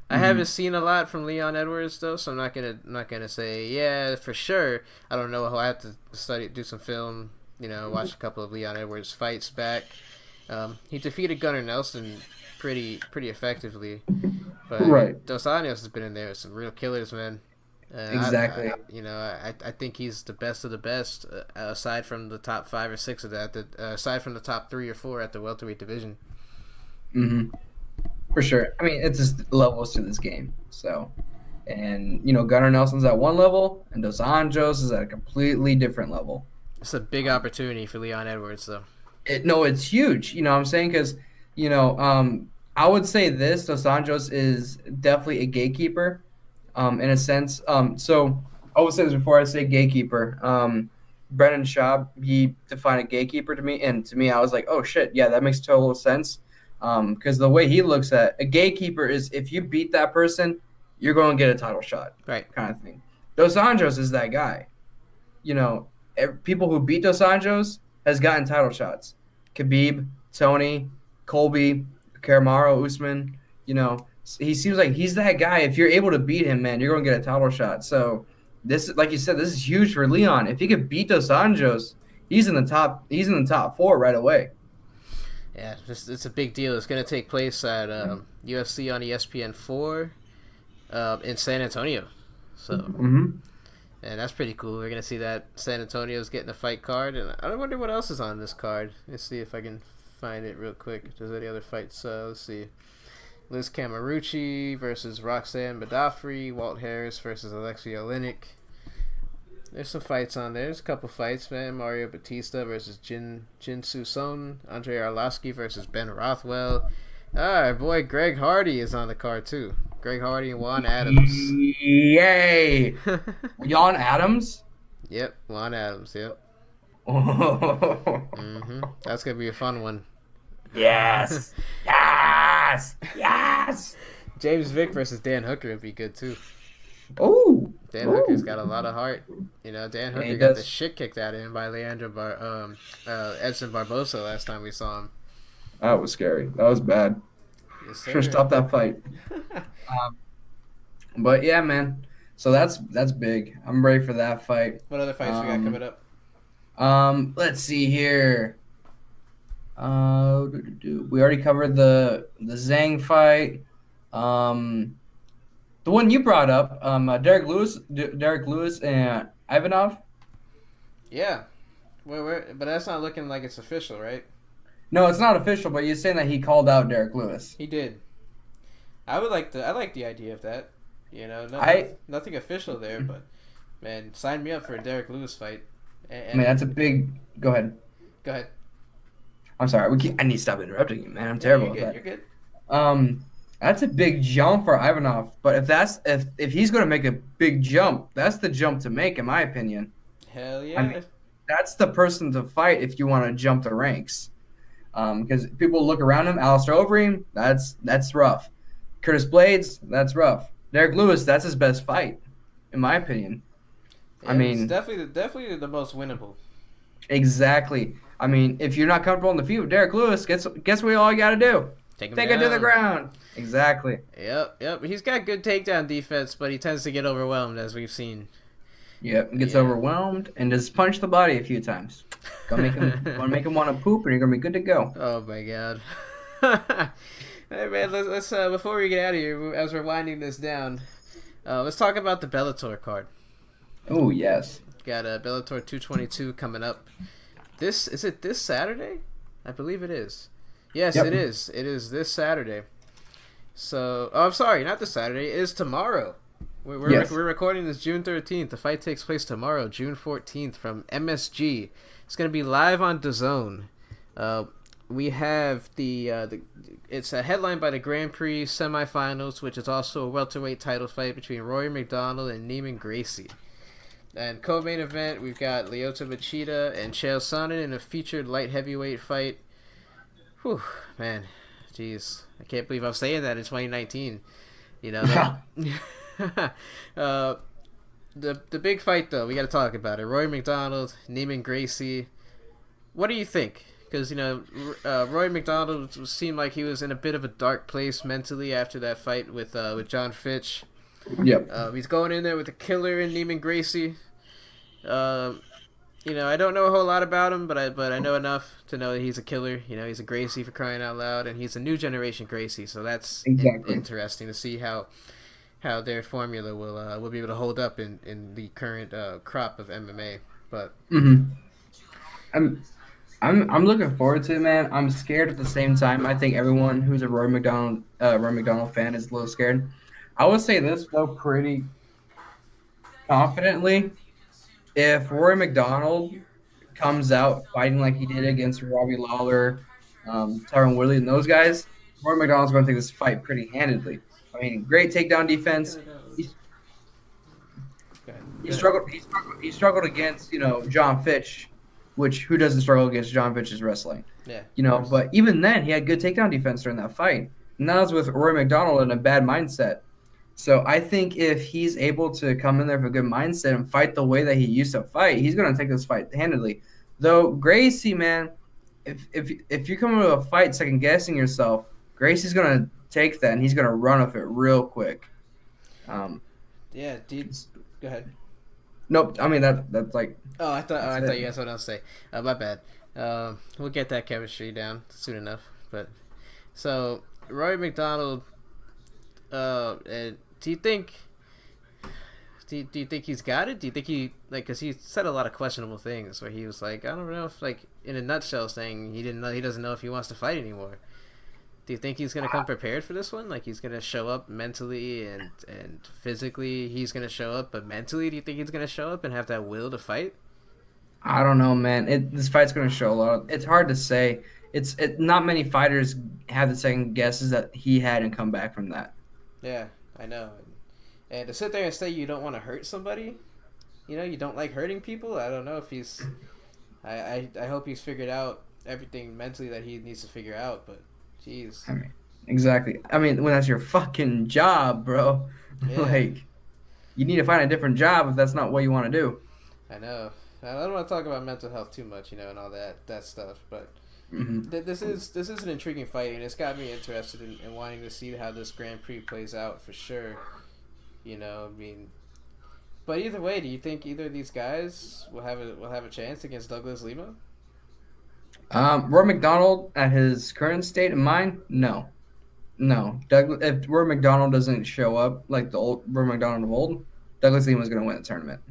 I Mm-hmm. haven't seen a lot from Leon Edwards though, so I'm not gonna say yeah for sure. I don't know. I have to do some film. Watch a couple of Leon Edwards fights back. He defeated Gunnar Nelson pretty effectively, but Right. Dos Anjos has been in there with some real killers, man. Exactly. I think he's the best of the best, aside from the top 5 or 6 of that. Aside from the top 3 or 4 at the welterweight division. Mm-hmm. For sure. I mean, it's just levels to this game. So, and Gunnar Nelson's at one level, and Dos Anjos is at a completely different level. It's a big opportunity for Leon Edwards, though. No, it's huge. What I'm saying? Because, I would say this, Dos Anjos is definitely a gatekeeper, in a sense. So I would say this before I say gatekeeper. Brendan Schaub, he defined a gatekeeper to me, and to me, I was like, oh shit, yeah, that makes total sense. Because the way he looks at a gatekeeper is if you beat that person, you're going to get a title shot, Right. kind of thing. Dos Anjos is that guy. People who beat Dos Anjos has gotten title shots. Khabib, Tony, Colby, Kamaru Usman. He seems like he's that guy. If you're able to beat him, man, you're going to get a title shot. So this, like you said, this is huge for Leon. If he could beat Dos Anjos, he's in the top. He's in the top 4 right away. Yeah, it's a big deal. It's going to take place at UFC on ESPN 4 in San Antonio. So, Mm-hmm. and that's pretty cool. We're going to see that San Antonio's getting a fight card. And I wonder what else is on this card. Let's see if I can find it real quick. If there's any other fights. Let's see. Liz Camarucci versus Roxanne Badafri. Walt Harris versus Alexia Oleinik. There's some fights on there. There's a couple fights, man. Mario Batista versus Jin Son. Andre Arlovsky versus Ben Rothwell. Our boy Greg Hardy is on the card too. Greg Hardy and Juan Adams. Yay! Jan Adams? Yep, Juan Adams. Yep. That's gonna be a fun one. Yes! Yes! Yes! James Vick versus Dan Hooker would be good too. Oh! Dan Hooker's got a lot of heart. Dan Hooker he got does. the shit kicked out of him by Edson Barbosa last time we saw him. That was scary. That was bad. Yes, Sure, sir. stop that fight. But yeah, man. So that's big. I'm ready for that fight. What other fights we got coming up? Let's see here. We already covered the Zhang fight. The one you brought up, Derek Lewis and Ivanov. Yeah. But that's not looking like it's official, right? No, it's not official, but you're saying that he called out Derek Lewis. He did. I like the idea of that. Nothing official there, but man, sign me up for a Derek Lewis fight. I mean, that's a big. Go ahead. Go ahead. I'm sorry. I need to stop interrupting you, man. I'm terrible You're at good. that. You're good. That's a big jump for Ivanov. But if he's going to make a big jump, that's the jump to make, in my opinion. Hell yeah. I mean, that's the person to fight if you want to jump the ranks. Because people look around him. Alistair Overeem, that's rough. Curtis Blades, that's rough. Derek Lewis, that's his best fight, in my opinion. Yeah, I mean, it's definitely the most winnable. Exactly. I mean, if you're not comfortable in the feet with Derek Lewis, guess what all you got to do? Take him Take it to the down. ground. Exactly. Yep, yep. He's got good takedown defense, but he tends to get overwhelmed, as we've seen. Yep. Gets Yeah. overwhelmed and just punch the body a few times. Gonna make him want to poop, and you're gonna be good to go. Oh my god. Hey man, let's before we get out of here, as we're winding this down, let's talk about the Bellator card. Oh yes. Got Bellator 222 coming up. This is it. This Saturday, I believe it is. Yes, Yep. it is. It is this Saturday. So, oh, I'm sorry, not this Saturday. It is tomorrow. Yes. We're recording this June 13th. The fight takes place tomorrow, June 14th, from MSG. It's going to be live on DAZN. We have the it's a headline by the Grand Prix semifinals, which is also a welterweight title fight between Rory McDonald and Neiman Gracie. And co-main event, we've got Lyoto Machida and Chael Sonnen in a featured light heavyweight fight. Whew, man, jeez, I can't believe I'm saying that in 2019. You know, uh, the big fight though, we got to talk about it. Roy McDonald, Neiman Gracie. What do you think? Because Roy McDonald seemed like he was in a bit of a dark place mentally after that fight with John Fitch. Yep. He's going in there with a killer in Neiman Gracie. I don't know a whole lot about him, but I know enough to know that he's a killer. He's a Gracie for crying out loud, and he's a new generation Gracie. So that's Exactly. interesting to see how their formula will be able to hold up in the current crop of MMA. But Mm-hmm. I'm I'm looking forward to it, man. I'm scared at the same time. I think everyone who's a Roy McDonald fan is a little scared. I would say this though, pretty confidently. If Roy McDonald comes out fighting like he did against Robbie Lawler, Tyron Woodley, and those guys, Roy McDonald's going to take this fight pretty handedly. I mean, great takedown defense. He, go ahead. he Go ahead. struggled. He struggled against John Fitch, which who doesn't struggle against John Fitch's wrestling? Yeah, of course. But even then, he had good takedown defense during that fight. And that was with Roy McDonald in a bad mindset. So I think if he's able to come in there with a good mindset and fight the way that he used to fight, he's going to take this fight handedly. Though Gracie, man, if you come into a fight second guessing yourself, Gracie's going to take that and he's going to run with it real quick. Um, Yeah, dude. Go ahead. nope. I mean that's like I that's thought it. you had something else to say. My bad. We'll get that chemistry down soon enough. But so Roy McDonald. Do you think? Do you think he's got it? Do you think because he said a lot of questionable things where he was like, I don't know if in a nutshell saying he doesn't know if he wants to fight anymore. Do you think he's gonna come prepared for this one? Like he's gonna show up mentally and physically he's gonna show up, but mentally do you think he's gonna show up and have that will to fight? I don't know, man. This fight's going to show a lot. It's hard to say. Not many fighters have the second guesses that he had and come back from that. Yeah, I know. And to sit there and say you don't want to hurt somebody, you don't like hurting people. I don't know if he's. I hope he's figured out everything mentally that he needs to figure out. But, jeez. I mean, exactly. I mean, when that's your fucking job, bro. Yeah, Like, you need to find a different job if that's not what you want to do. I know. I don't want to talk about mental health too much, and all that stuff. But Hmm. this is an intriguing fight, and it's got me interested in wanting to see how this Grand Prix plays out for sure. I mean, but either way, do you think either of these guys will have a chance against Douglas Lima? Roy McDonald, at his current state of mind, no. No. If Roy McDonald doesn't show up like the old Roy McDonald of old, Douglas Lima's going to win the tournament.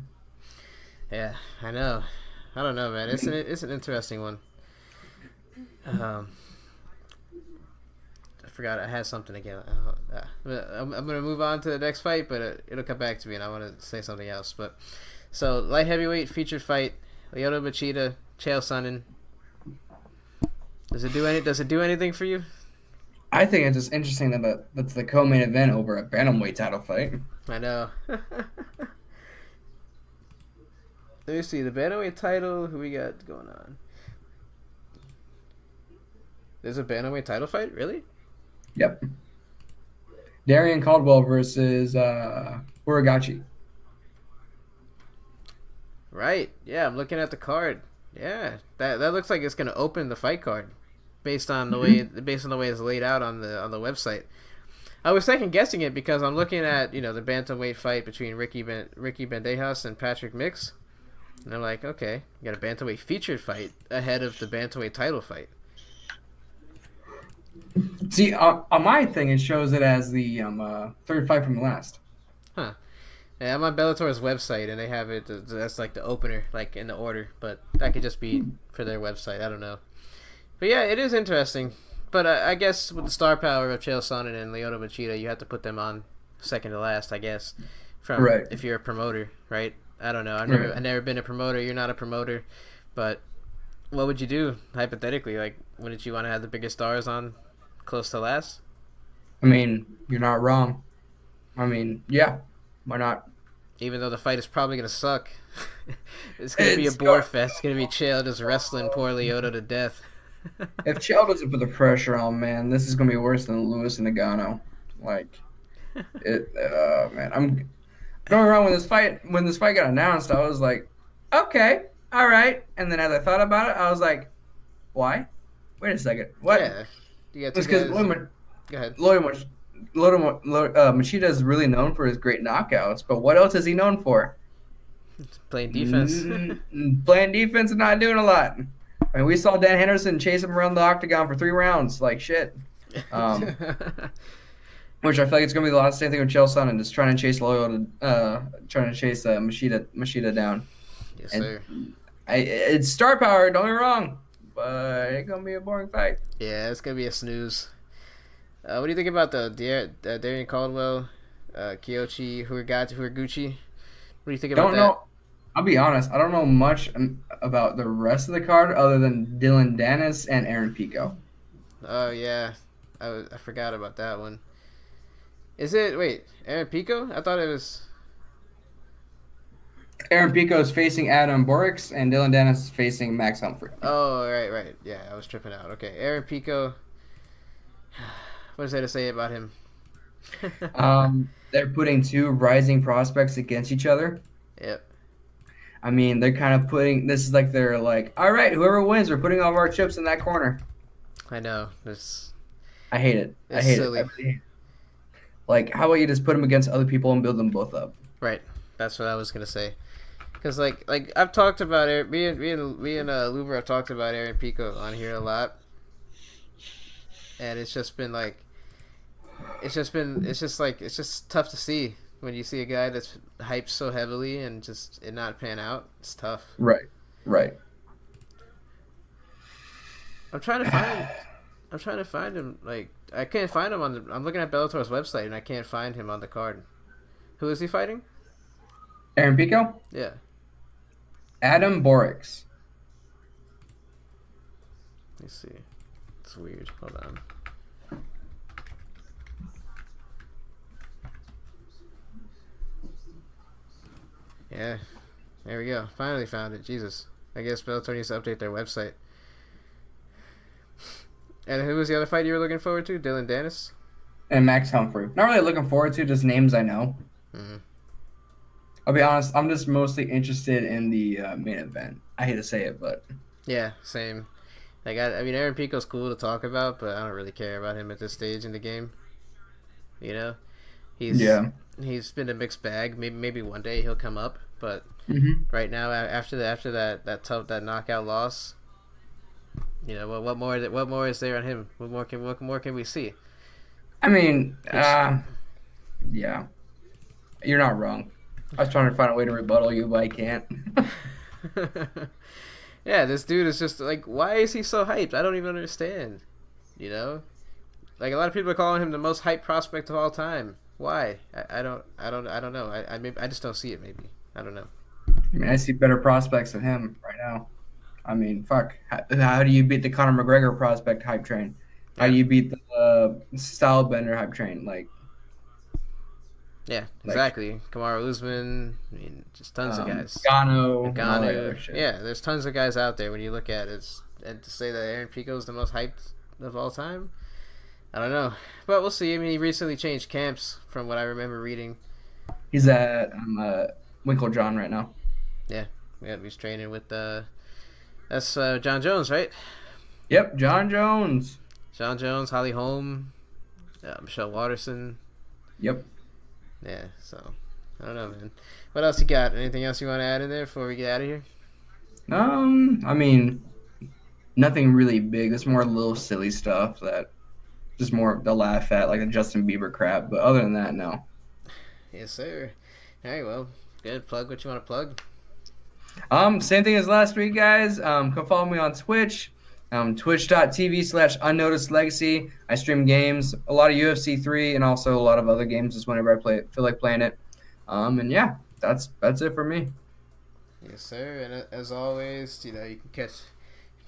Yeah, I know. I don't know, man. It's an interesting one. I forgot I had something again. I'm gonna move on to the next fight, but it'll come back to me, and I want to say something else. But so light heavyweight featured fight: Lyoto Machida, Chael Sonnen. Does it do anything for you? I think it's just interesting that's the co-main event over a bantamweight title fight. I know. Let me see the bantamweight title. Who we got going on? There's a bantamweight title fight, really? Yep. Darian Caldwell versus Uragachi. Right. Yeah, I'm looking at the card. Yeah, that looks like it's gonna open the fight card, Hmm. based on the way it's laid out on the website. I was second guessing it because I'm looking at the bantamweight fight between Ricky Bandejas and Patrick Mix, and I'm like, okay, you got a bantamweight featured fight ahead of the bantamweight title fight. See, on my thing, it shows it as the third fight from the last. Huh. Yeah, I'm on Bellator's website and they have it. That's like the opener, like in the order, but that could just be for their website. I don't know. But yeah, it is interesting. But I guess with the star power of Chael Sonnen and Lyoto Machida, you have to put them on second to last. I guess from Right. if you're a promoter, right? I don't know. Right. I've never been a promoter. You're not a promoter, but what would you do hypothetically? Like, wouldn't you want to have the biggest stars on close to last? I mean, you're not wrong. I mean, yeah, why not? Even though the fight is probably gonna suck, it's gonna be a It's bore fest. It's gonna be Chael just wrestling poor Lyoto to death. If Chael doesn't put the pressure on, man, this is gonna be worse than Lewis and Nagano. Like it, man. I'm going around when this fight got announced. I was like, okay, all right. And then as I thought about it, I was like, why? Wait a second, what? Yeah, you got two It's because guys. Go ahead. Machida is really known for his great knockouts, but what else is he known for? Playing defense. Playing defense and not doing a lot. I mean, we saw Dan Henderson chase him around the octagon for 3 rounds, like shit. Um, which I feel like it's gonna be the last same thing with Chael Sonnen, just trying to chase trying to chase Machida down. Yes, And sir. it's star power. Don't get me wrong, but it's gonna be a boring fight. Yeah, it's gonna be a snooze. What do you think about the Darian Caldwell, Kyochi Huraguchi? What do you think about Don't that? know. I'll be honest. I don't know much about the rest of the card other than Dylan Dennis and Aaron Pico. Oh yeah, I forgot about that one. Is it wait Aaron Pico? I thought it was. Aaron Pico is facing Adam Borix, and Dylan Dennis is facing Max Humphrey. Oh right. Yeah, I was tripping out. Okay, Aaron Pico. What is there to say about him? They're putting two rising prospects against each other. Yep, I mean, they're kind of putting this is like they're like, all right, whoever wins, we're putting all of our chips in that corner. I know. This I hate it. I it's hate it. I silly. really hate it. Like, how about you just put them against other people and build them both up? Right. That's what I was gonna say. Cause like I've talked about it. Me and Luber have talked about Aaron Pico on here a lot, and it's just been like it's just tough to see when you see a guy that's hyped so heavily and just it not pan out. It's tough. Right. Right. I'm trying to find I'm trying to find him. Like I can't find him on the. I'm looking at Bellator's website and I can't find him on the card. Who is he fighting? Aaron Pico, Yeah. Adam Borix. Let me see. It's weird. Hold on. Yeah. There we go. Finally found it. Jesus. I guess Bellator needs to update their website. And who was the other fight you were looking forward to? Dylan Dennis? And Max Humphrey. Not really looking forward to, just names I know. Mm-hmm. I'll be honest, I'm just mostly interested in the main event. I hate to say it, but Yeah, same. Like I mean, Aaron Pico's cool to talk about, but I don't really care about him at this stage in the game. You know, he's yeah. he's been a mixed bag. Maybe one day he'll come up, but Hmm. right now after that knockout loss, what more is there on him? What more can we see? I mean, He's yeah, you're not wrong. I was trying to find a way to rebuttal you, but I can't. yeah, this dude is just like, why is he so hyped? I don't even understand. You know, like a lot of people are calling him the most hyped prospect of all time. Why? I don't know. I just don't see it. Maybe I don't know. I mean, I see better prospects than him right now. I mean, fuck. How do you beat the Conor McGregor prospect hype train? How do Yeah, you beat the style bender hype train? yeah, Like exactly. Kamaru Usman. I mean, just tons of guys. Gano and all that other Ngannou. shit. Yeah, there's tons of guys out there when you look at it. And to say that Aaron Pico is the most hyped of all time, I don't know. But we'll see. I mean, he recently changed camps from what I remember reading. He's at Winkle John right now. Yeah, yeah, he's training with That's John Jones, right? Yep, John Jones. John Jones, Holly Holm, Michelle Watterson. Yep. Yeah, so I don't know, man. What else you got? Anything else you want to add in there before we get out of here? I mean, nothing really big. It's more little silly stuff that just more to laugh at, like the Justin Bieber crap. But other than that, no. Yes, sir. All right, well, good. Plug what you want to plug. Same thing as last week, guys. Come follow me on Twitch. Twitch.tv/unnoticed legacy. I stream games, a lot of UFC 3, and also a lot of other games just whenever I feel like playing it. And yeah, that's it for me. Yes, sir. And as always, you can catch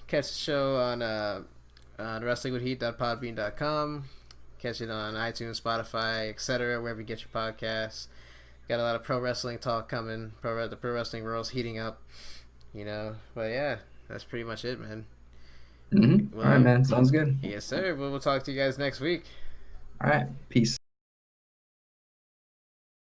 the show on wrestlingwithheat.podbean.com. Catch it on iTunes, Spotify, etc., wherever you get your podcasts. Got a lot of pro wrestling talk coming. The pro wrestling world's heating up, But yeah, that's pretty much it, man. All right, Well, man. Sounds good. yes, sir. We'll talk to you guys next week. All right. Peace.